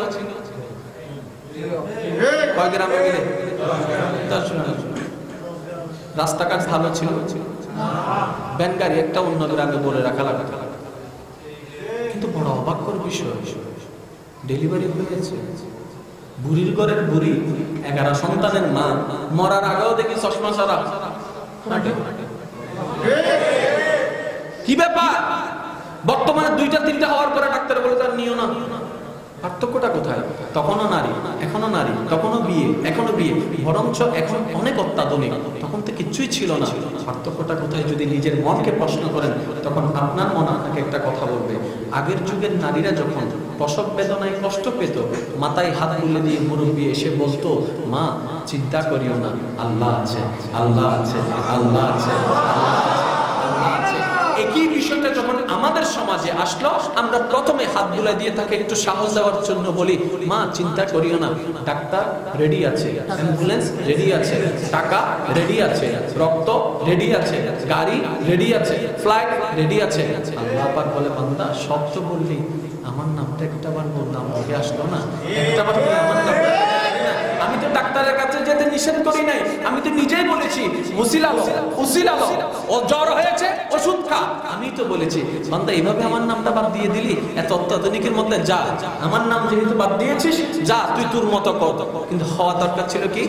কয় গ্রামে মিলে? 10 গ্রামে। রাস্তাঘাট ভালো ছিল, ভ্যান গাড়ি একটা অন্য গ্রামে বলে রাখা লাগে। কিন্তু বড় অবাককর বিষয়, ডেলিভারি হয়েছে, বুড়ির ঘরের বুড়ি, 11 সন্তানের মা, মরার আগেও দেখি চশমা ছাড়া। কি ব্যাপার? বর্তমানে 2টা 3টা হওয়ার পরে ডাক্তার বলে তার নিও না। পার্থক্যটা কোথায়? তখনও নারী, এখনো নারী, তখনও বিয়ে, এখনো বিয়ে, বরঞ্চ এখন অনেক অত্যাধুনিক, তখন তো কিছুই ছিল না। পার্থক্যটা কোথায়? যদি নিজের মনকে প্রশ্ন করেন, তখন আপনার মন আপনাকে একটা কথা বলবে। আগের যুগের নারীরা যখন প্রসব বেদনায় কষ্ট পেত, মাথায় হাত তুলে দিয়ে মুরব্বী এসে বলতো, মা চিন্তা করিও না, আল্লাহ আছে, আল্লাহ আছে, আল্লাহ আছে, আল্লাহ আছে। একই বিষয়টা যখন আমাদের সমাজে আসলো, আমরা প্রথমে হাত বুলাই দিয়ে তাকে একটু সাহস দেওয়ার জন্য বলি, মা চিন্তা করিও না, ডাক্তার রেডি আছে, অ্যাম্বুলেন্স রেডি আছে, টাকা রেডি আছে, রক্ত রেডি আছে, গাড়ি রেডি আছে, ফ্লাইট রেডি আছে। আল্লাহ পাক বলে, বান্দা সব তো বললি, আমার নামটা একটাবার বললাম, ওকে আসলো না, একটাবার আমার নামটা। আমি তো ডাক্তারের কাছে যেতে নিষেধ করি নাই, আমি তো নিজেই বলেছি উসিলালো, ও জ্বর হয়েছে, ওষুধ খা। আমি তো বলেছি, বান্দা এইভাবে আমার নামটা বাদ দিয়ে দিলি, এত অত্যাধুনিকের মধ্যে যা, আমার নাম যেহেতু বাদ দিয়েছিস, যা তুই তোর মতো কর। কিন্তু হওয়া দরকার ছিল কি,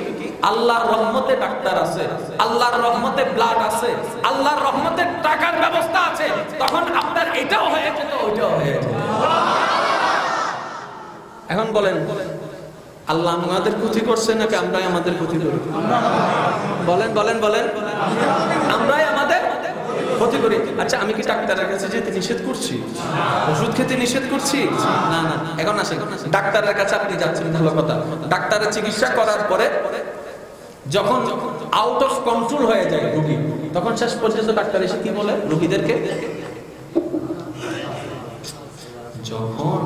আল্লাহর রহমতে ডাক্তার আছে, আল্লাহর রহমতে ব্লাড আছে, আল্লাহর রহমতে টাকার ব্যবস্থা আছে, তখন আপনার এটাও হয়ে যেত, ওইটাও হয়ে যেত। এখন বলেন, আল্লাহ আমাদের ক্ষতি করছে নাকি আমরাই আমাদের ক্ষতি করি? বলেন বলেন বলেন, আমরাই আমাদের ক্ষতি করি। আচ্ছা, আমি কি ডাক্তারের কাছে যেতে নিষেধ করছি? ওষুধ খেতে নিষেধ করছি? না না। এখন আসেন, ডাক্তারের কাছে আপনি যাচ্ছেন, ভালো কথা। ডাক্তারের চিকিৎসা করার পরে যখন আউট অফ কন্ট্রোল হয়ে যায় রোগী, তখন শেষ পর্যন্ত ডাক্তার এসে কি বলে রোগীদেরকে? যখন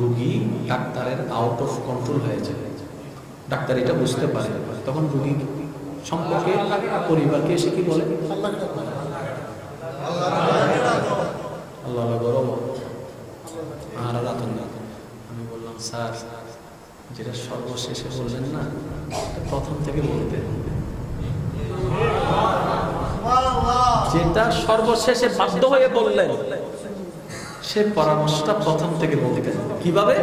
রোগী ডাক্তারের আউট অফ কন্ট্রোল হয়ে যায়, ডাক্তার এটা বুঝতে পারে, তখন রোগী সম্পর্কে পরিবারকে এসে কি বলে? আল্লাহ গরম। আর আমি বললাম, স্যার যেটা সর্বশেষে বললেন না, প্রথম থেকে বলতে, যেটা সর্বশেষে বাধ্য হয়ে বললেন, সে পরামর্শটা প্রথম থেকে বলতে। কিভাবে?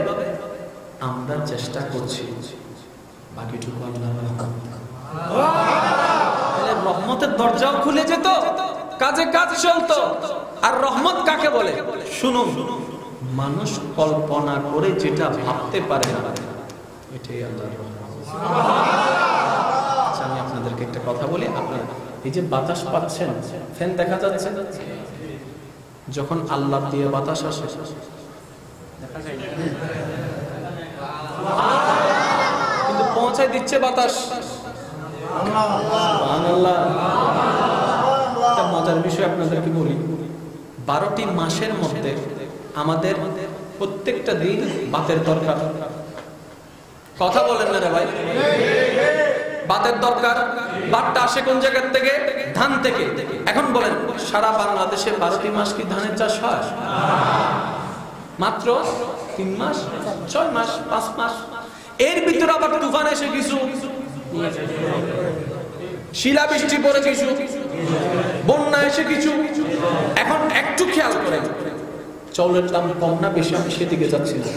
আমরা চেষ্টা করছি, বাকিটুকু আল্লাহর রহমতের দরজাও খুলে যেত, কাজে কাজ চলতো। আর রহমত কাকে বলে? শুনুন, মানুষ কল্পনা করে যেটা ভাবতে পারে না, এটাই আল্লাহর রহমত। আচ্ছা, আমি আপনাদেরকে একটা কথা বলি। আপনারা এই যে বাতাস পাচ্ছেন, ফ্যান দেখা যাচ্ছে, যখন আল্লাহ দিয়ে বাতাস আসে, কিন্তু পৌঁছায় দিচ্ছে বাতাস। সুবহানাল্লাহ। একটা মজার বিষয় আপনাদেরকে বলি, 12টি মাসের মধ্যে আমাদের প্রত্যেকটা দিন বাতের দরকার। কথা বলেন না রে ভাই? বাতের দরকার, বাতটা আসে কোন জায়গা থেকে? ধান থেকে। এখন বলেন সারা বাংলাদেশে 12টি মাস কি ধানের চাষ হয়? মাত্র 3 মাস, 6 মাস, 5 মাস। এর ভিতরে আবার তুফান এসে কিছু, শিলাবৃষ্টি পড়ে কিছু, বন্যা এসে কিছু। এখন একটু খেয়াল করেন, চাউলের দাম কম না বেশি? আমি সেদিকে যাচ্ছি না।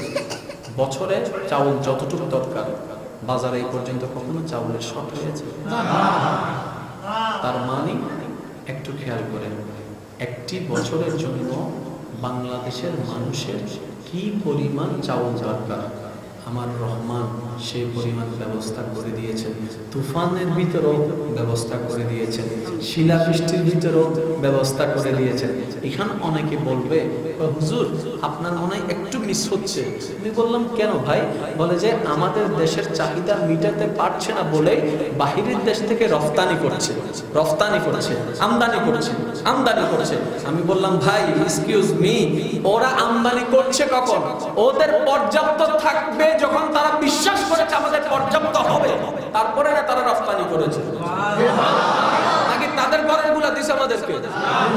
বছরে চাউল যতটুকু দরকার বাজারে এই পর্যন্ত কখনো চাউলের শর্ট হয়েছে? তার মানে একটু খেয়াল করেন, একটি বছরের জন্য বাংলাদেশের মানুষের কি পরিমাণ চাউল দরকার, আমার রহমান সেই পরিমাণ ব্যবস্থা করে দিয়েছেন। তুফানের ভিতরেও ব্যবস্থা করে দিয়েছেন, শিলাবৃষ্টির ভিতরেও ব্যবস্থা করে দিয়েছেন। এখানে অনেকে বলবে হুজুর আপনার মনে হয় একটু মিস হচ্ছে। আমি বললাম কেন ভাই? বলে যে আমাদের দেশের চাহিদা মিটাতে পারছে না বলে বাহিরের দেশ থেকে রফতানি করছে, আমদানি করছে। আমি বললাম ভাই এক্সকিউজ মি, ওরা আমদানি করছে কখন? ওদের পর্যাপ্ত থাকবে যখন তারা বিশ্বাস করেছে আমাদের পর্যাপ্ত হবে, তারপরে না তারা রফতানি করেছে। নাকি তাদের ঘরের গুলা দিছে আমাদেরকে?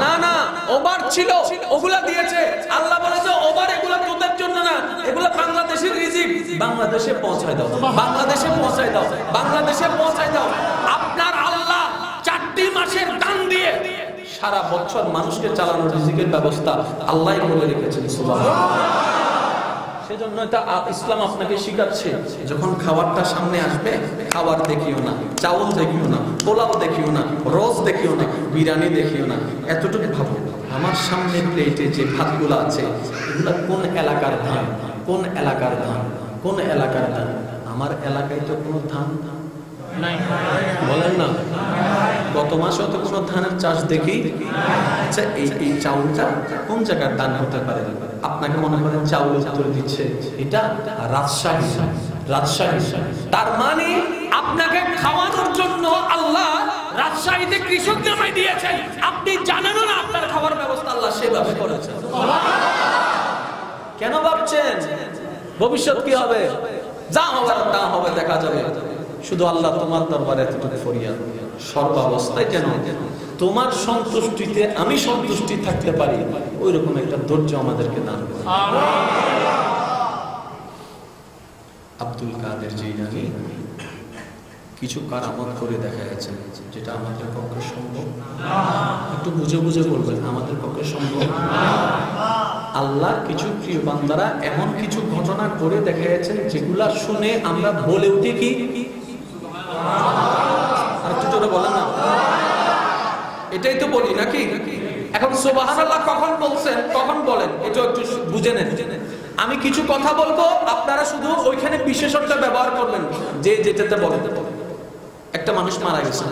না না, ওভার ছিল, ওগুলা দিয়েছে। আল্লাহ বলেছে ওভার এগুলা তোদের জন্য না, এগুলা বাংলাদেশের রিজিক। বাংলাদেশে পৌঁছায় দাও, বাংলাদেশে পৌঁছায় দাও, বাংলাদেশে পৌঁছায় দাও। আপনার আল্লাহ 4টি মাসের দান দিয়ে সারা বছর মানুষকে চালানোর রিজিকের ব্যবস্থা আল্লাহই করে রেখেছেন। সুবহানাল্লাহ। সেজন্য এটা ইসলাম আপনাকে শিখাচ্ছে, যখন খাবারটা সামনে আসবে খাবার দেখিও না, চাউল দেখিও না, পোলাও দেখিও না, রোজ দেখিও না, বিরিয়ানি দেখিও না। এতটুকু ভাবো আমার সামনে প্লেটে যে ভাতগুলো আছে এগুলো কোন এলাকার ধান, কোন এলাকার ধান, কোন এলাকার ধান? আমার এলাকায় তো কোনো ধান নাই, বলেন না। গত মাসে তো কোনো ধানের চাষ দেখি। আচ্ছা এই চাউলটা কোন জায়গার ধান হতে পারে? আপনাকে মনে করেন চাউল উত্তর দিচ্ছে এটা রাজশাহী। তার মানে আপনাকে খাওয়ানোর জন্য আল্লাহ রাজশাহীতে কৃষক জমাই দিয়েছেন, আপনি জানেনও না আপনার খাবার ব্যবস্থা আল্লাহ সেভাবে করেছেন। কেন ভাবছেন ভবিষ্যৎ কি হবে? যা হবার তা হবে, দেখা যাবে। শুধু আল্লাহ তোমার দরবারে এতটুকু ফরিয়াদ, সর্বাবস্থায় যেন তোমার সন্তুষ্টিতে আমি সন্তুষ্টি থাকতে পারি, ওই রকম একটা ধৈর্য আমাদেরকে দান করুন। আব্দুল কাদের জিলানী কিছু কারামত করে দেখা গেছে, যেটা আমাদের পক্ষে সম্ভব। একটু বুঝে বুঝে বলবেন, আমাদের পক্ষে সম্ভব। আল্লাহ কিছু প্রিয় বান্দারা এমন কিছু ঘটনা করে দেখা গেছে যেগুলা শুনে আমরা বলে উঠি কি? আর একটু জোরে বলেন না, এটাই তো বলি নাকি? এখন সুবহানাল্লাহ কখন বলছেন, কখন বলেন, এটা একটু বুঝে নেন। আমি কিছু কথা বলবো, আপনারা শুধু ওইখানে বিশেষণটা ব্যবহার করবেন যে যেটাতে বলেন। একটা মানুষ মারা গেছে,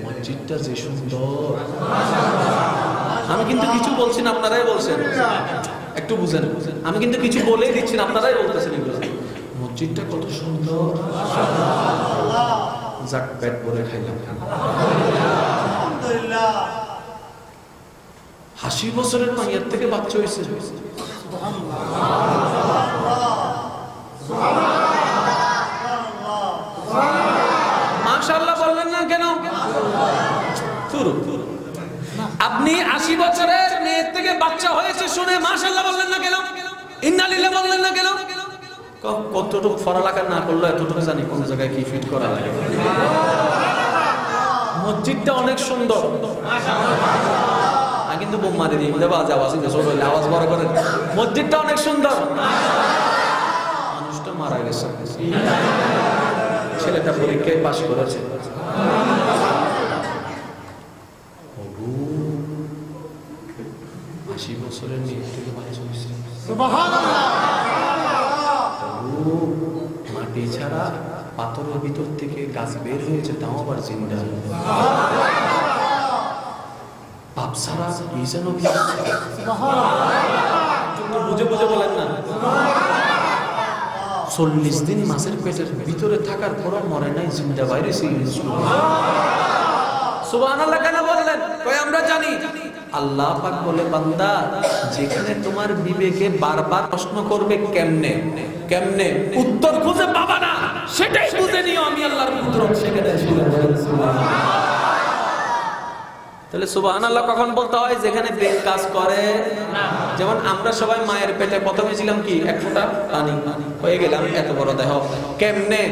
মসজিদটা যে সুন্দর। আমি কিন্তু কিছু বলছি না, আপনারাই বলছেন, একটু বুঝেন। আমি কিন্তু কিছু বলেই দিচ্ছি না, আপনারাই বলতেছেন এগুলো। মসজিদটা কত সুন্দর, যাক পেট ভরে খাইলাম। 80 বছরের মাইয়ার থেকে বাচ্চা হয়েছে। মাশাআল্লাহ বললেন না কেন? আপনি 80 বছরের মেয়ের থেকে বাচ্চা হয়েছে শুনে মাশাআল্লাহ বললেন না কেন? ইন্নালিল্লাহ বললেন না কেন? কতটুকু পড়ালেখা না করলো এতটুকু জানি কোন জায়গায় কি ফিট করা লাগে। মসজিদটা অনেক সুন্দর, কিন্তু বোম মারি দিই আওয়াজ বড় করেন। মসজিদটা অনেক সুন্দর, মানুষটা মারা গেছে, ছেলেটা পরীক্ষায় পাশ করেছে। 80 বছরের মেয়ে থেকে বাচ্চা হয়েছে। মাটি ছাড়া পাথরের ভিতর থেকে গাছ বের হয়েছে, তাও আবার জিন্দা। বাপসারা এই যেন বুঝে বুঝে বলেন না। 40 দিন মাছের পেটের ভিতরে থাকার পরও মরে নাই, জিন্দা বাইরে। সুবহানাল্লাহ কেন বললেন? আমরা জানি আল্লাহ পাক বলে বান্দা যেখানে তোমার বিবেকে বারবার প্রশ্ন করবে কেমনে কেমনে উত্তর খুঁজে পাবা না, সেটাই বুঝে নিও আমি আল্লাহর কুদরত সেখানে ছিল। তাহলে সুবহানাল্লাহ কখন বলতে হয়? যেখানে বেগ কাজ করে না। যেমন আমরা সবাই মায়ের পেটে প্রথমে ছিলাম কি এক ফোঁটা পানি, হয়ে গেলাম এত বড় দেহ। কেমনে?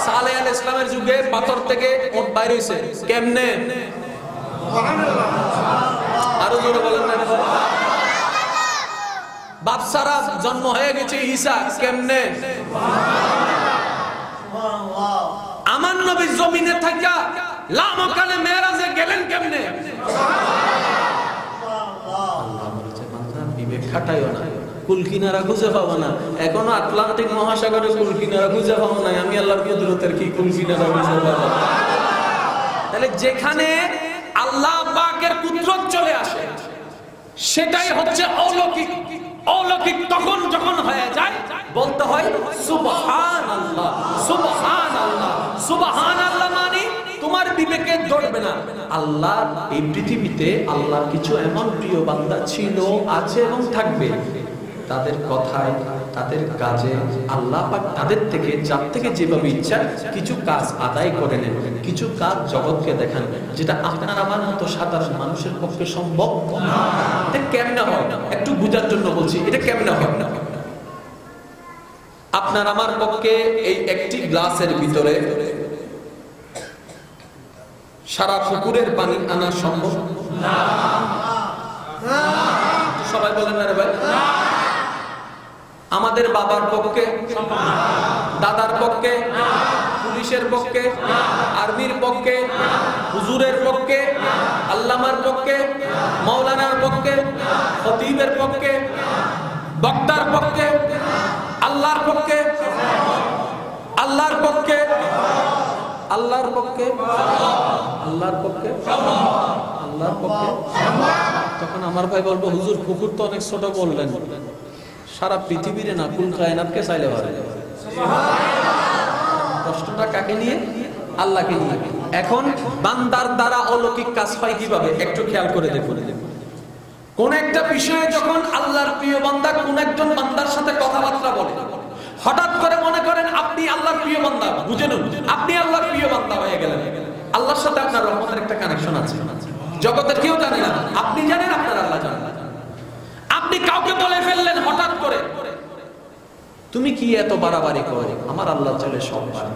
সালেহ আলাইহিস সালামের যুগে পাথর থেকে ওট বাইর হইছে, কেমনে? আরো জোরে বলেন না। বাদশারা জন্ম হয়ে গেছে ঈসা, কেমনে? আমার নবী জমিনে থাকা লামকানে মেরাজে গেলেন কেমনে? আল্লাহ বলেছে বান্দা বিবেক খাটাইও না, কুল কিনারা খুঁজে পাবো না। এখনো আটলান্টিক মহাসাগরে কুল কিনারা খুঁজে পাবো না, আমি আল্লাহর কুদরতের কি কুল কিনারা খুঁজে পাবো? তাহলে যেখানে আল্লাহ পাকের কুদরত চলে আসে সেটাই হচ্ছে অলৌকিক। অলৌকিক তখন যখন হয়ে যায় বলতে হয় সুবহানাল্লাহ, সুবহানাল্লাহ, সুবহানাল্লাহ। মানে তোমার বিবেকে ধরবে না। আল্লাহ এই পৃথিবীতে আল্লাহর কিছু এমন প্রিয় বান্দা ছিল, আছে এবং থাকবে। তাদের কথায়, তাদের কাজে আল্লাহ পাক তাদের থেকে যার থেকে যেভাবে ইচ্ছা কিছু কাজ আদায় করে নেন, কিছু কাজ জগৎকে দেখান, যেটা আপনার আমার মতো সাধারণ মানুষের পক্ষে সম্ভব না। এটা কেমনে হয় একটু বোঝার জন্য বলছি, এটা কেমনে হয়। আপনার আমার পক্ষে এই একটি গ্লাসের ভিতরে সারা পুকুরের পানি আনা সম্ভব না। সবাই বলেন না রে ভাই। আমাদের বাবার পক্ষে, দাদার পক্ষে, পুলিশের পক্ষে, আর্মির পক্ষে, হুজুরের পক্ষে, আল্লামার পক্ষে, মাওলানার পক্ষে, খতিবের পক্ষে, বক্তার পক্ষে, আল্লাহর পক্ষে, আল্লাহর পক্ষে, আল্লাহর পক্ষে, আল্লাহর পক্ষে, আল্লাহর পক্ষে। তখন আমার ভাই বলবো হুজুর পুকুর তো অনেক ছোট বললেন, সারা পৃথিবীর না কুল কায়নাতকে চাইলে পারে। প্রশ্নটা কাকে নিয়ে? আল্লাহকে নিয়ে। এখন বান্দার দ্বারা অলৌকিক কাজ হয় কিভাবে একটু খেয়াল করে দেখুন। কোন একটা বিষয়ে যখন আল্লাহর প্রিয় বান্দা কোন একজন বান্দার সাথে কথাবার্তা বলে, হঠাৎ করে মনে করেন আপনি আল্লাহর প্রিয় বান্দা, বুঝে নিন আপনি আল্লাহর প্রিয় বান্দা হয়ে গেলেন। আল্লাহর সাথে আপনার রহমতের একটা কানেকশন আছে, জগতের কেউ জানে না, আপনি জানেন, আপনার আল্লাহ জানেন। আপনি কাউকে বলে ফেললেন হঠাৎ করে, তুমি কি এত বাড়াবাড়ি করো, আমার আল্লাহ চাইলে সব পারে।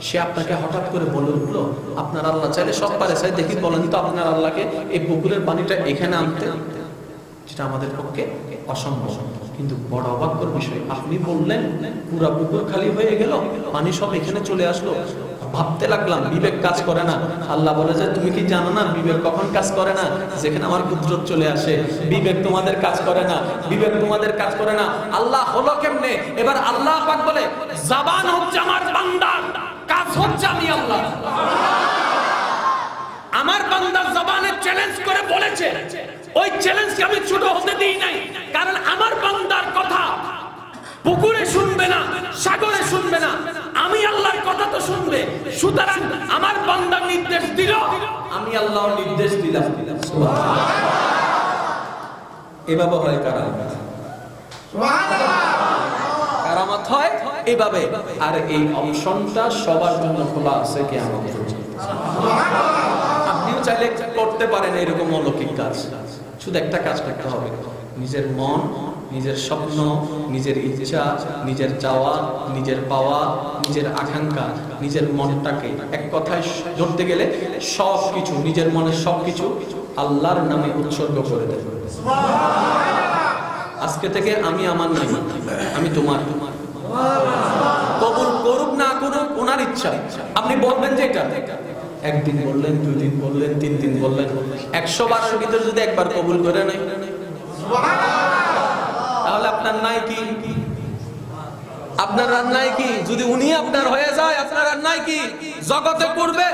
সে আপনাকে হঠাৎ করে বলে উঠলো আপনার আল্লাহ চাইলে সব পারে। চাই দেখি বলেন তো আপনার আল্লাহকে এই পুকুরের পানিটা এখানে আনতে, যেটা আমাদের পক্ষে অসম্ভব। কিন্তু বড় অবাক্যর বিষয়, আপনি বললেন পুরা পুকুর খালি হয়ে গেল, পানি সব এখানে চলে আসলো। ভাবতে লাগলাম বিবেক কাজ করে না। আল্লাহ বলে যে তুমি কি জানো না বিবেক কখন কাজ করে না? যেখানে আমার কুদরত চলে আসে। বিবেক তোমাদের কাজ করে না, বিবেক তোমাদের কাজ করে না। আল্লাহ হলো কেমনে? এবার আল্লাহ পাক বলে জবান হচ্ছে আমার বান্দার, কাজ হচ্ছে আমি আল্লাহ। আমার বান্দা জবানে চ্যালেঞ্জ করে বলেছে, ওই চ্যালেঞ্জকে আমি ছোট হতে দিই নাই, কারণ আমার বান্দার কথা পুকুরে শুনবে না, সাগরে শুনবে না, আমি আল্লাহর কথা তো শুনবে। সুতরাং আমার বান্দা নির্দেশ দিল, আমি আল্লাহ নির্দেশ দিলাম। এভাবে হয় কারামত। কারামত হয় এভাবে। আর এই অপশনটা সবার জন্য খোলা আছে কিয়ামত পর্যন্ত। আপনিও চাইলে করতে পারেন এরকম অলৌকিক কাজ। শুধু একটা কাজ করতে হবে, নিজের মন, নিজের স্বপ্ন, নিজের ইচ্ছা, নিজের চাওয়া, নিজের পাওয়া, নিজের আকাঙ্ক্ষা, নিজের মনটাকে এক কথায় ধরতে গেলে সবকিছু, নিজের মনের সবকিছু আল্লাহর নামে উৎসর্গ করে দেবে। আজকে থেকে আমি আমার নাই, আমি তোমার। কবুল করুক না করুক ওনার ইচ্ছা। আপনি বলবেন যে এটা, একদিন বললেন, 2 দিন বললেন, 3 দিন বললেন, 100 বারের ভিতরে যদি একবার কবুল করে নেয় তাহলে আপনার নাই কি? আপনার আর নাই কি? যদি উনি আপনার হয়ে যায় আপনার আর নাই কি? জগতে করবে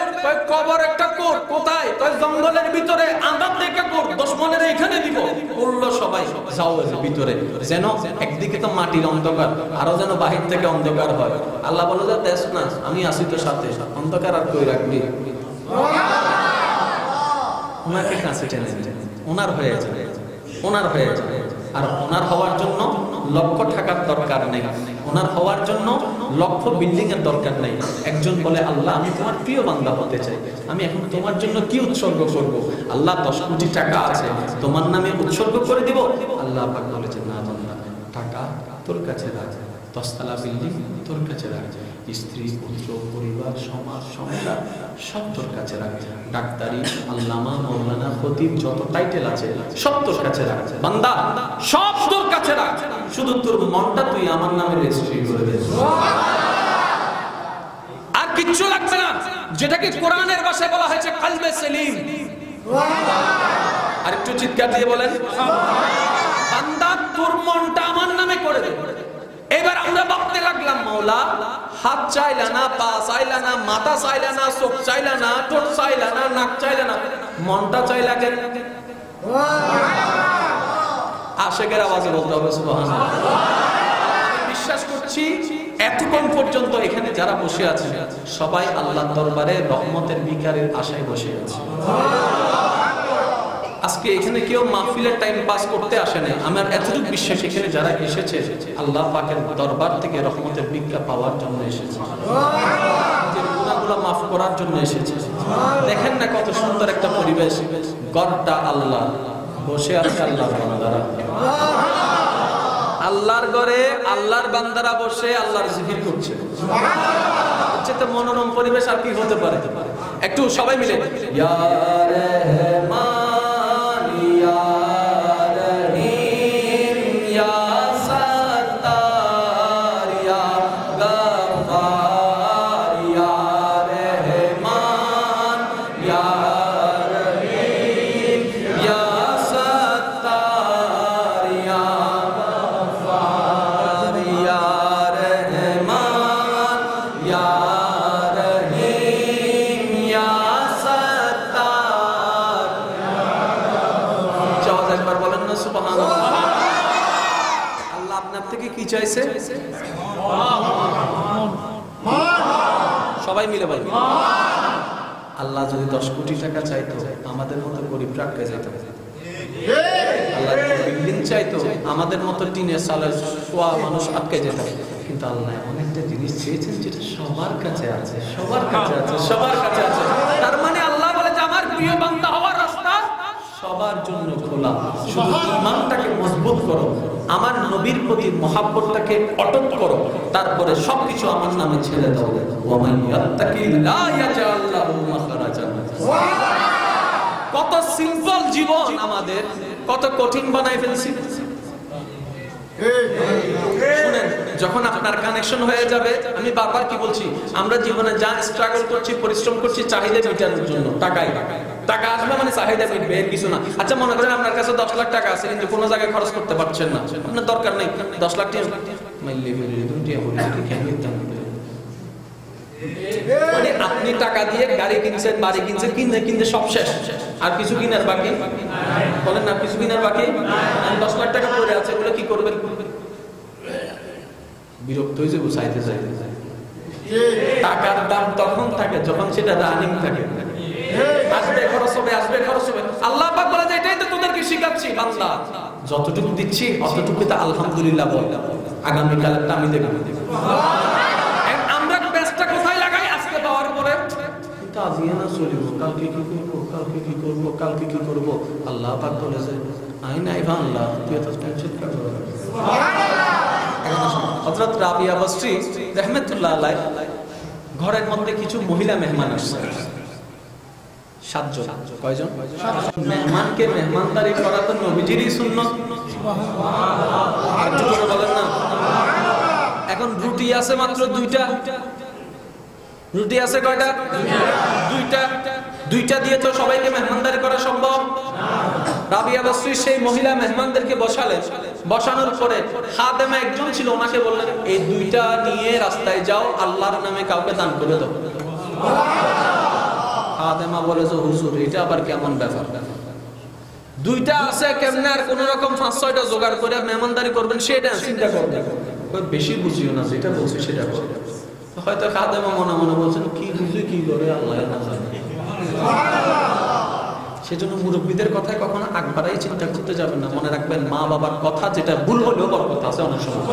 কবর একটা কোর, কোথায়? জঙ্গলের ভিতরে, আন্দাজ থেকে কোর 10 মনের এখানে দিব, করলো সবাই যাও এর ভিতরে। যেন একদিকে তো মাটির অন্ধকার, আরো যেন বাহির থেকে অন্ধকার হয়। আল্লাহ বলে যে দেশ না, আমি আসি তো সাথে, অন্ধকার আর কই রাখবি? ওনাকে কাছে টেনে টেনে ওনার হয়ে যাবে, ওনার হয়ে যাবে। আর ওনার হওয়ার জন্য লক্ষ টাকার দরকার নেই, ওনার হওয়ার জন্য লক্ষ বিল্ডিং এর দরকার নেই। একজন বলে আল্লাহ আমি তোমার প্রিয় বান্দা হতে চাই, আমি এখন তোমার জন্য কি উৎসর্গ করব? আল্লাহ 10 কোটি টাকা আছে তোমার নামে উৎসর্গ করে দিব। আল্লাহ পাক বলেছেন না বান্দা, টাকা তোর কাছে রাখ, 10 তলা বিল্ডিং তোর কাছে রাখ, স্ত্রী পুত্র পরিবার সমাজ সংসার সব তোর কাছে রাখ, ডাক্তারি আল্লামা মাওলানা খতিব যত টাইটেল আছে সব তোর কাছে রাখ বান্দা, সব তোর কাছে রাখ, শুধু তোর মনটা তুই আমার নামে রেজিস্ট্রি করে দে, আর কিচ্ছু লাগবে না। যেটাকে কোরআনের ভাষায় বলা হয়েছে কলবে সেলিম। আর একটু চিৎকার দিয়ে বলেন বান্দা তোর মনটা আমার নামে করে দে। এবার আমরা ভাবতে লাগলাম মাওলা হাত চাইলা না, পা চাইলা না, মাথা চাইলা না, চোখ চাইলা না, ঠোঁট চাইলা না, নাক চাইলা না, মনটা চাইলা কেন? আশেকের আওয়াজে বলতে হবে সুবহানাল্লাহ। আমি বিশ্বাস করছি এতক্ষণ পর্যন্ত এখানে যারা বসে আছে সবাই আল্লাহর দরবারে রহমতের ভিখারির আশায় বসে আছে। আজকে এখানে কেউ মাহফিলের টাইম পাস করতে আসে না। আমার এতটুকু বিশ্বাস এখানে যারা এসেছে আল্লাহ পাকের দরবার থেকে রহমতের ভিক্ষা পাওয়ার জন্য এসেছে, নিজের গুনাহগুলো মাফ করার জন্য এসেছে। দেখেন না কত সুন্দর একটা পরিবেশ, ঘরটা আল্লাহ, বসে আছে আল্লাহর বান্দারা, আল্লাহর ঘরে আল্লাহর বান্দারা বসে আল্লাহর জিকির করছে। হচ্ছে তো মনোরম পরিবেশ আর কি হতে পারে? একটু সবাই মিলে ইয়া রহমান চাইছে সবাই মিলে বলবে আল্লাহ যদি 10 কোটি টাকা চাইতো আমাদের মতো গরিব রাখতে যেত, আল্লাহ বিল্ডিং চাইতো আমাদের মতো টিনের চালের শোয়া মানুষ আটকে যেত, কিন্তু আল্লাহ অনেকটা জিনিস চেয়েছেন যেটা সবার কাছে আছে, সবার কাছে আছে, সবার কাছে আছে। তার মানে আল্লাহ বলে যে আমার প্রিয় বান্দা হওয়ার রাস্তা সবার জন্য খোলা, শুধু ঈমানটাকে মজবুত করো, আমার নবীর প্রতি মহাব্বতটাকে অটুট করো, তারপরে সবকিছু আমার নামে ছেড়ে দাও। ওয়া মান ইয়াত্তাকি লা ইয়াজআল লাহু মাখরাজা। কত সিম্পল জীবন আমাদের, কত কঠিন বানাই ফেলছি। শুনেন, যখন আপনার কানেকশন হয়ে যাবে, আমি বারবার কি বলছি, আমরা জীবনে যা স্ট্রাগল করছি, পরিশ্রম করছি চাহিদা মেটানোর জন্য, টাকা আসবে মানে চাহিদা মিটবে, এর কিছু না। আচ্ছা মনে করেন আপনার কাছে 10 লাখ টাকা আছে কিন্তু কোনো জায়গায় খরচ করতে পারছেন না, আপনার দরকার নেই 10 লাখ টাকা মানে আপনি টাকা দিয়ে গাড়ি কিনছেন, বাড়ি কিনছেন, কিনতে সব শেষ, আর কিছু কিনার বাকি বলেন না, কিছু কিনার বাকি। 10 লাখ টাকা পড়ে আছে, এগুলো কি করবেন? বিরক্ত হয়ে যাবো, চাইতে চাইতে। টাকার দাম তখন থাকে যখন সেটা রানিং থাকে, আসবে খরচ হবে, আসবে খরচ হবে। আল্লাহ পাক বলে যে এটাই তো তোদেরকে শিখাচ্ছি বান্দা, যতটুকু দিচ্ছি অতটুকুতে আলহামদুলিল্লাহ বল, আগামী কালটা আমি দেখব। আমরা ব্যস্তা কোথায় লাগাই আজকে পাওয়ার পরে, কিন্তু আজকে না চলিব, কালকে কি করবো, কালকে কি করবো, কালকে কি করবো। আল্লাহ পাক বলেছে আই নাই বাংলা তুই এত টেনশন কেন? হযরত রাবিয়া বসরি রাহমাতুল্লাহ আলাইহি ঘরের মধ্যে কিছু মহিলা মেহমান আসছে, 7 জন। কয়জন? মেহমানকে মেহমানদারি করা তো নবীজিরই সুন্নাত, একটু করে বলেন না। এখন রুটি আছে মাত্র 2টা, রুটি আছে কয়টা? 2টা দিয়ে তো সবাইকে মেহমানদারি করা সম্ভব না। রাবিয়া বসরি সেই মহিলা মেহমানদেরকে বসালেন, বসানোর পরে খাদেমা একজন ছিল, ওনাকে বললেন এই 2টা নিয়ে রাস্তায় যাও, আল্লাহর নামে কাউকে দান করে দাও। খাদেমা বলে যে হুজুর এটা আবার কেমন ব্যাপার, 2টা আছে কেমনে আর কোন রকম 5-6টা জোগাড় করে মেহমানদারি করবেন সেটা চিন্তা করবেন, বেশি বুঝিও না, যেটা বলছি সেটা করো। হয়তো খাদেমা মনে মনে বলছেন কি বুঝি কি করে আল্লাহ না জানে। সেজন্য মুরব্বীদের কথায় কখনো আগবাড়াই চিন্তা করতে যাবেন না। মনে রাখবেন, মা বাবার কথা যেটা ভুল হলেও বরকত আছে অনেক সময়।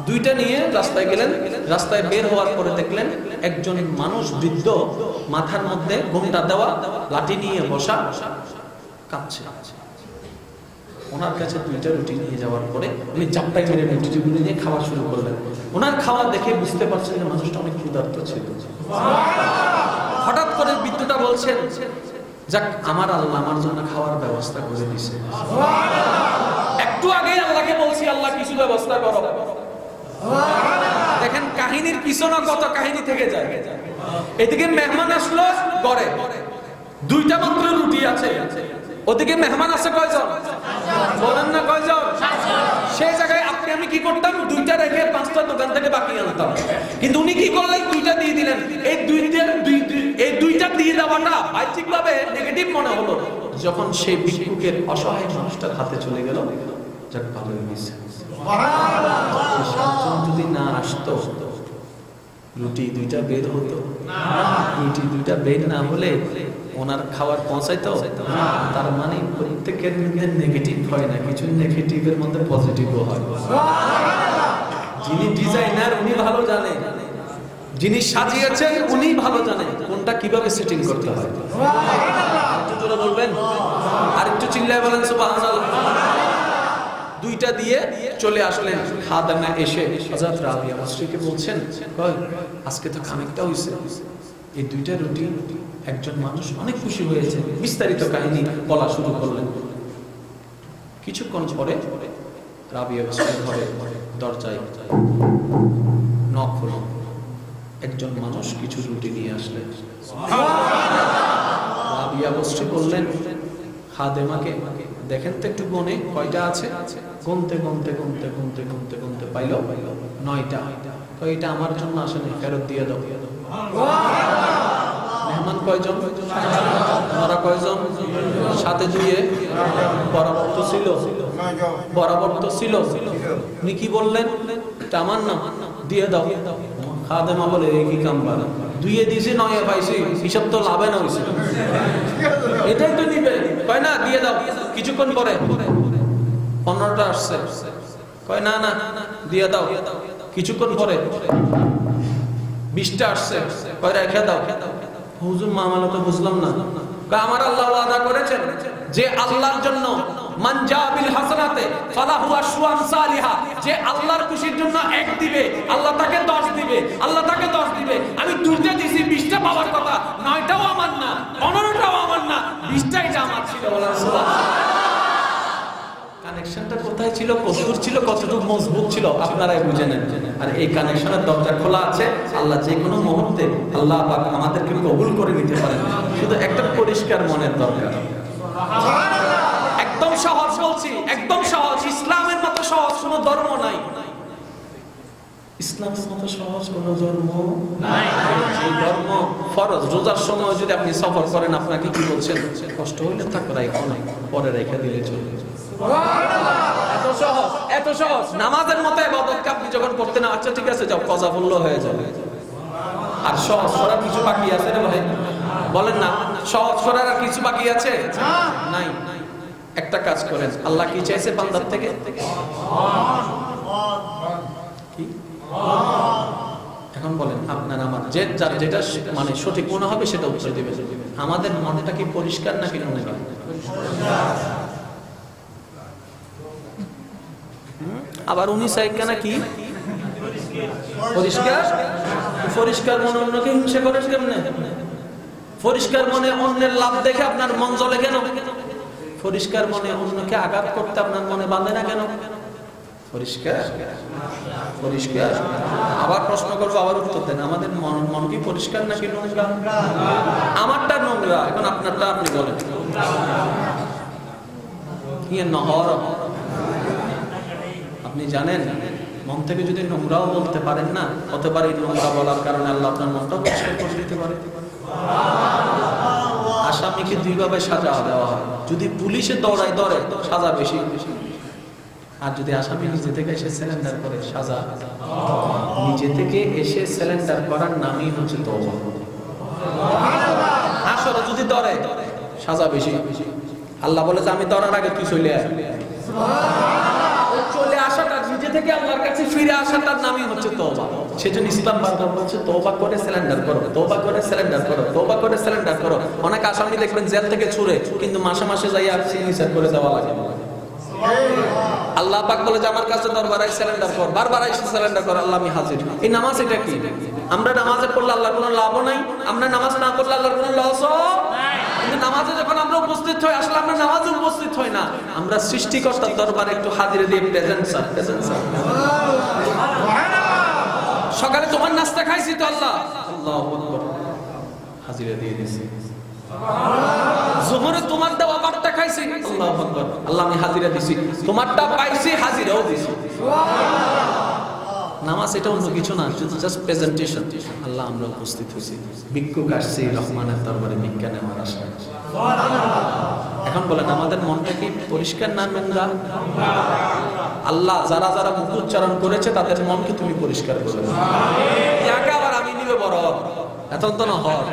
দুইটা নিয়ে রাস্তায় গেলেন, রাস্তায় বের হওয়ার পরে দেখলেন একজন মানুষ বৃদ্ধ, মাথার মধ্যে ঘোমটা দেওয়া, লাঠি নিয়ে বসা, কাঁদছে। ওনার কাছে দুইটা রুটি নিয়ে যাওয়ার পরে উনি চাপটাই মেরে রুটিগুলো নিয়ে খাওয়া শুরু করলেন। ওনার খাওয়া দেখে বুঝতে পারছেন যে মানুষটা অনেক ক্ষুধার্ত ছিল। হঠাৎ করে বৃদ্ধটা বলছেন, যাক, আমার আল্লাহ আমার জন্য খাওয়ার ব্যবস্থা করে দিয়েছে। একটু আগে আল্লাহকে বলছি, আল্লাহ কিছু ব্যবস্থা করো। দেখেন কাহিনীর পিছনে কত কাহিনী থেকে যায়। এদিকে মেহমান আসলো ঘরে, দুইটা মাত্র রুটি আছে। ওদিকে মেহমান আছে কয়জন? বলেন না কয়জন? সেই জায়গায় আপনি আমি কি করতাম? দুইটা রেখে পাঁচটা দোকান থেকে বাকি আনতাম। কিন্তু উনি কি করলেন? দুইটা দিয়ে দিলেন। এই দুইটা দিয়ে দেওয়াটা বাহ্যিকভাবে নেগেটিভ মনে হলো। যখন সেই ভিক্ষুকের অসহায় মানুষটার হাতে চলে গেল, যাক ভালো হয়েছে। যদি না আসতো, রুটি দুইটা বের হতো। রুটি দুইটা বের না হলে ওনার খাবার পৌঁছাইতো। তার মানে প্রত্যেকের মধ্যে নেগেটিভ হয় না, কিছু নেগেটিভের মধ্যে পজিটিভও হয়। যিনি ডিজাইনার উনি ভালো জানে, যিনি সাজিয়েছেন উনি ভালো জানেন কোনটা কিভাবে সেটিং করতে হয়। একটু জোরে বলবেন, আর একটু চিল্লায় বলেন সুবহানাল্লাহ। দুইটা দিয়ে চলে আসলেন। খাদেমা এসে হযরত রাবিয়া মাসরিকে বলছেন, আজকে তো খানিকটা হইছে, এই দুইটা রুটি একজন মানুষ অনেক খুশি হয়েছে। বিস্তারিত কাহিনী বলা শুরু করলেন। কিছুক্ষণ পরে রাবিয়া মাসরির ঘরে দরজায় নক হলো। একজন মানুষ কিছু রুটি নিয়ে আসলেন। রাবিয়া মাসরি বললেন খাদেমাকে, দেখেন তো একটু গনে কয়টা আছে। গুনতে পাইল 9টা। এটা আমার জন্য আসেনি, ফেরত দিয়ে দাও। মেহমান কয়জন? ওনারা কয়জন? সাথে দিয়ে বরাবর তো ছিল। উনি কি বললেন? এটা আমার না, দিয়ে দাও। খাদেমা বলে, এই কি কাম বাড়া, দুইয়ে দিয়েছি, 9 পাইছি, হিসাব তো লাভে না হয়েছে, এটাই তো নিবে। কয় না, দিয়ে দাও। কিছুক্ষণ পরে 15টা আসছে। কয় না, দিয়ে দাও। কিছুক্ষণ পরে 20টা আসছে। কয় রেখে দাও। হুজুর মামলা তো বুঝলাম না। আমার আল্লাহ ওয়াদা করেছেন যে আল্লাহর জন্য মান জা বিল হাসানাতে ফালাহু আশরু আমসালিহা, যে আল্লাহর খুশির জন্য 1 দিবে, আল্লাহ তাকে 10 দিবে, আল্লাহ তাকে 10 দিবে। আমি 2টা দিছি, 20টা পাওয়ার কথা। 9টাও আমার না, 15টাও আমার না, 20টাই যে আমার ছিল। বলেন সুবহানাল্লাহ। কানেকশনটা কোথায় ছিল, কতদূর ছিল, কতটুকু মজবুত ছিল, আপনারাই বুঝে নেন। আর এই কানেকশনের দরজা খোলা আছে। আল্লাহ যে কোনো মুহূর্তে আল্লাহ পাক আমাদেরকে কবুল করে নিতে পারেন। শুধু একটা পরিষ্কার মনের দরকার। একদম সহজ বলছি, একদম সহজ। ইসলামের মতো সহজ কোনো ধর্ম নাই। ইসলামের মতো সহজ কোনো ধর্ম নাই। এই ধর্ম ফরজ। রোজার সময় যদি আপনি সফর করেন, আপনাকে কি বলছেন? কষ্ট হইলে থাকো, রাখো না, পরে রেখে দিলে চলে। এত সহজ, এত সহজ। নামাজের মতো ইবাদতকে আপনি যখন করতে না, আচ্ছা ঠিক আছে যাও, কজা বললো হয়ে যাবে। আর সহজ করার কিছু বাকি আছে রে ভাই? বলেন না, সহজ করার আর কিছু বাকি আছে? নাই। একটা কাজ করেন, আল্লাহ কি চাইছে বান্দার থেকে? কি? এখন বলেন আপনার আমার যেটা মানে সঠিক মনে হবে সেটা উত্তর দিবে। আমাদের মনটা কি পরিষ্কার নাকি নোংরা? আবার উনি চাই কেন কি পরিষ্কার? পরিষ্কার মনে অন্যকে হিংসা করেন কেমনে? পরিষ্কার মনে অন্যের লাভ দেখে আপনার মন জ্বলে কেন? পরিষ্কার মনে অন্যকে আঘাত করতে আপনার মনে বাঁধে না কেন? পরিষ্কার পরিষ্কার। আবার প্রশ্ন করবো, আবার উত্তর দেন। আমাদের মন কি পরিষ্কার নাকি নোংরা? আমারটা নোংরা, এখন আপনারটা আপনি বলেন। আপনি জানেন মন থেকে যদি নোংরাও বলতে পারেন না, হতে পারে নোংরা বলার কারণে আল্লাহ আপনার মনটা পরিষ্কার করে দিতে পারে। আসামিকে 2 ভাবে সাজা দেওয়া হয়। যদি পুলিশে দৌড়ায় ধরে, সাজা বেশি। আর যদি আসামি নিজে থেকে এসে সারেন্ডার করে, সাজা। নিজে থেকে এসে সারেন্ডার করার নামই হচ্ছে তওবা। হাসরে যদি ধরে সাজা বেশি। আল্লাহ বলে যে আমি ধরার আগে তুই চলে আয়। চলে আসাটা, নিজে থেকে আল্লাহর কাছে ফিরে আসাটার নামই হচ্ছে তওবা। সেজন্য ইসলাম বারবার বলছে তওবা করে সারেন্ডার করো, তওবা করে সারেন্ডার করো, তওবা করে সারেন্ডার করো। অনেক আসামি দেখবেন জেল থেকে ছুড়ে, কিন্তু মাসে মাসে যাইয়া সিগনেচার করে দেওয়া লাগে। আল্লাহ পাক বলে যে আমার কাছে দরবারে সারেন্ডার কর, বারবার এসে সারেন্ডার কর, আল্লাহ আমি হাজির। এই নামাজ এটা কি? আমরা নামাজে পড়লে আল্লাহর কোনো লাভও নাই, আমরা নামাজ না করলে আল্লাহর কোনো লসও নাই। কিন্তু নামাজে যখন আমরা উপস্থিত হই, আসলে আমরা নামাজে উপস্থিত হই না, আমরা সৃষ্টিকর্তার দরবারে একটু হাজিরা দিয়ে প্রেজেন্ট স্যার, প্রেজেন্ট স্যার। সকালে তোমার নাস্তা খাইছি তো আল্লাহ, আল্লাহু আকবার, হাজিরা দিয়ে দিয়েছি। জোহরে তোমার দেওয়া ভাতটা খাইছি, আল্লাহু আকবার, আল্লাহ আমি হাজিরা দিছি। তোমারটা পাইছি, হাজিরাও দিছি। নামাজ এটা অন্য কিছু না, জাস্ট প্রেজেন্টেশন। আল্লাহ আমরা উপস্থিত হয়েছি, ভিক্ষুক আসছি রহমানের দরবারে ভিক্ষা নেওয়ার আশায়। এখন বলেন আমাদের মনটা কি পরিষ্কার না নোংরা? আল্লাহ যারা যারা মুখ উচ্চারণ করেছে তাদের মনকে তুমি পরিষ্কার করে দাও। একা আবার আমি নিবে বড় এত তো না হয়।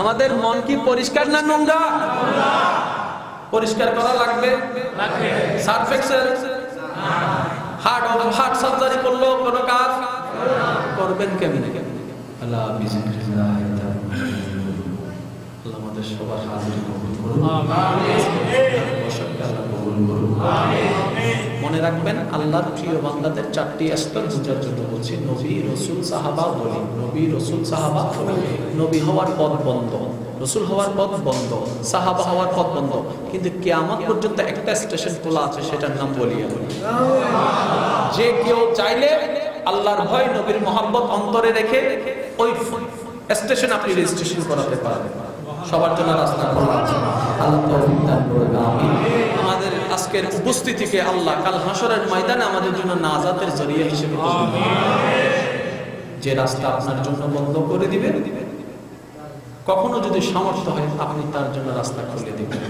আমাদের মন কি পরিষ্কার না নোংরা? পরিষ্কার করা লাগবে। সার্ফ এক্সেল হার্ট সার্জারি করলো কোন কাজ করবেন কেমনে? আল্লাহ বিজিল্লাহ, আল্লাহ আমাদের সবার হাজির কবুল করুন। মনে রাখবেন আল্লাহর প্রিয় বান্দাদের চারটি স্তর বোঝার জন্য বলছি। নবী, রাসূল, সাহাবা, ওলি। নবী, রাসূল, সাহাবা, ওলি। নবী হওয়ার পথ বন্ধ, রাসূল হওয়ার পথ বন্ধ, সাহাবা হওয়ার পথ বন্ধ, কিন্তু কিয়ামত পর্যন্ত একটা স্টেশন খোলা আছে, সেটার নাম ওলিয়া। যে কেউ চাইলে আল্লাহর ভয়, নবীর মহব্বত অন্তরে রেখে ওই স্টেশন আপনি রেজিস্ট্রেশন করাতে পারবেন। সবার জন্য রাস্তা খোলা আছে। আল্লাহ তৌফিক দান করুন, আমিন। আমাদের আজকের উপস্থিতিকে আল্লাহ কাল হাসরের ময়দানে আমাদের জন্য নাজাতের জরিয়া হিসেবে কবুল করুন। যে রাস্তা আপনার জন্য বন্ধ করে দিবেন, কখনো যদি সামর্থ্য হয় আপনি তার জন্য রাস্তা খুলে দিবেন।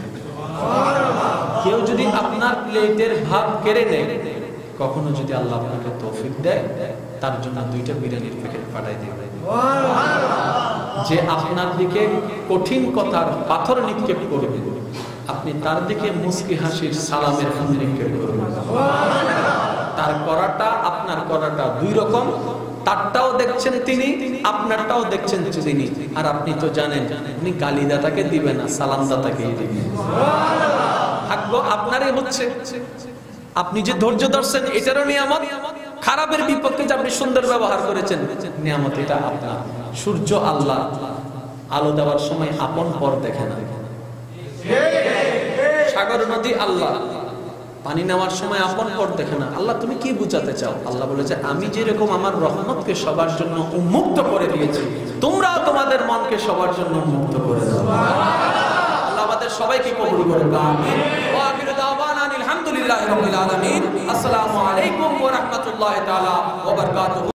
কেউ যদি আপনার প্লেটের ভাত কেড়ে নেয়, কখনো যদি আল্লাহ আপনাকে তৌফিক দেয়, তার জন্য 2টা বিরিয়ানির প্যাকেট পাঠাই দিবেন। যে আপনার দিকে কঠিন কথার পাথর নিক্ষেপ করবে, আপনি তার দিকে মুস্কি হাসির সালামের ফুল নিক্ষেপ করবেন। তার করাটা আপনার করাটা 2 রকম, তারটাও দেখছেন তিনি, আপনারটাও দেখছেন তিনি। আর আপনি তো জানেন উনি গালিদাতাকে দিবেন না, সালামদাতাকেই দিবেন। ভাগ্য আপনারই হচ্ছে। আপনি যে ধৈর্য ধরছেন এটারও নিয়ামত, খারাপের বিপক্ষে যে আপনি সুন্দর ব্যবহার করেছেন নিয়ামত এটা আপনার। সূর্য আল্লাহ আলো দেওয়ার সময় আপন পর দেখে না। সাগর নদী আল্লাহ পানি নেওয়ার সময় আপন পর দেখে না। আল্লাহ তুমি কি বুঝাতে চাও? আল্লাহ বলে যে আমি যেরকম আমার রহমতকে সবার জন্য উন্মুক্ত করে দিয়েছি, তোমরাও তোমাদের মনকে সবার জন্য উন্মুক্ত করে দাও। আল্লাহ আমাদের সবাইকে কবুল করুন, আমিন। ওয়া আখিরু দাওয়ানা আলহামদুলিল্লাহি রাব্বিল আলামিন। আসসালামু আলাইকুম ওয়া রাহমাতুল্লাহি তাআলা ওয়া বারাকাতুহু।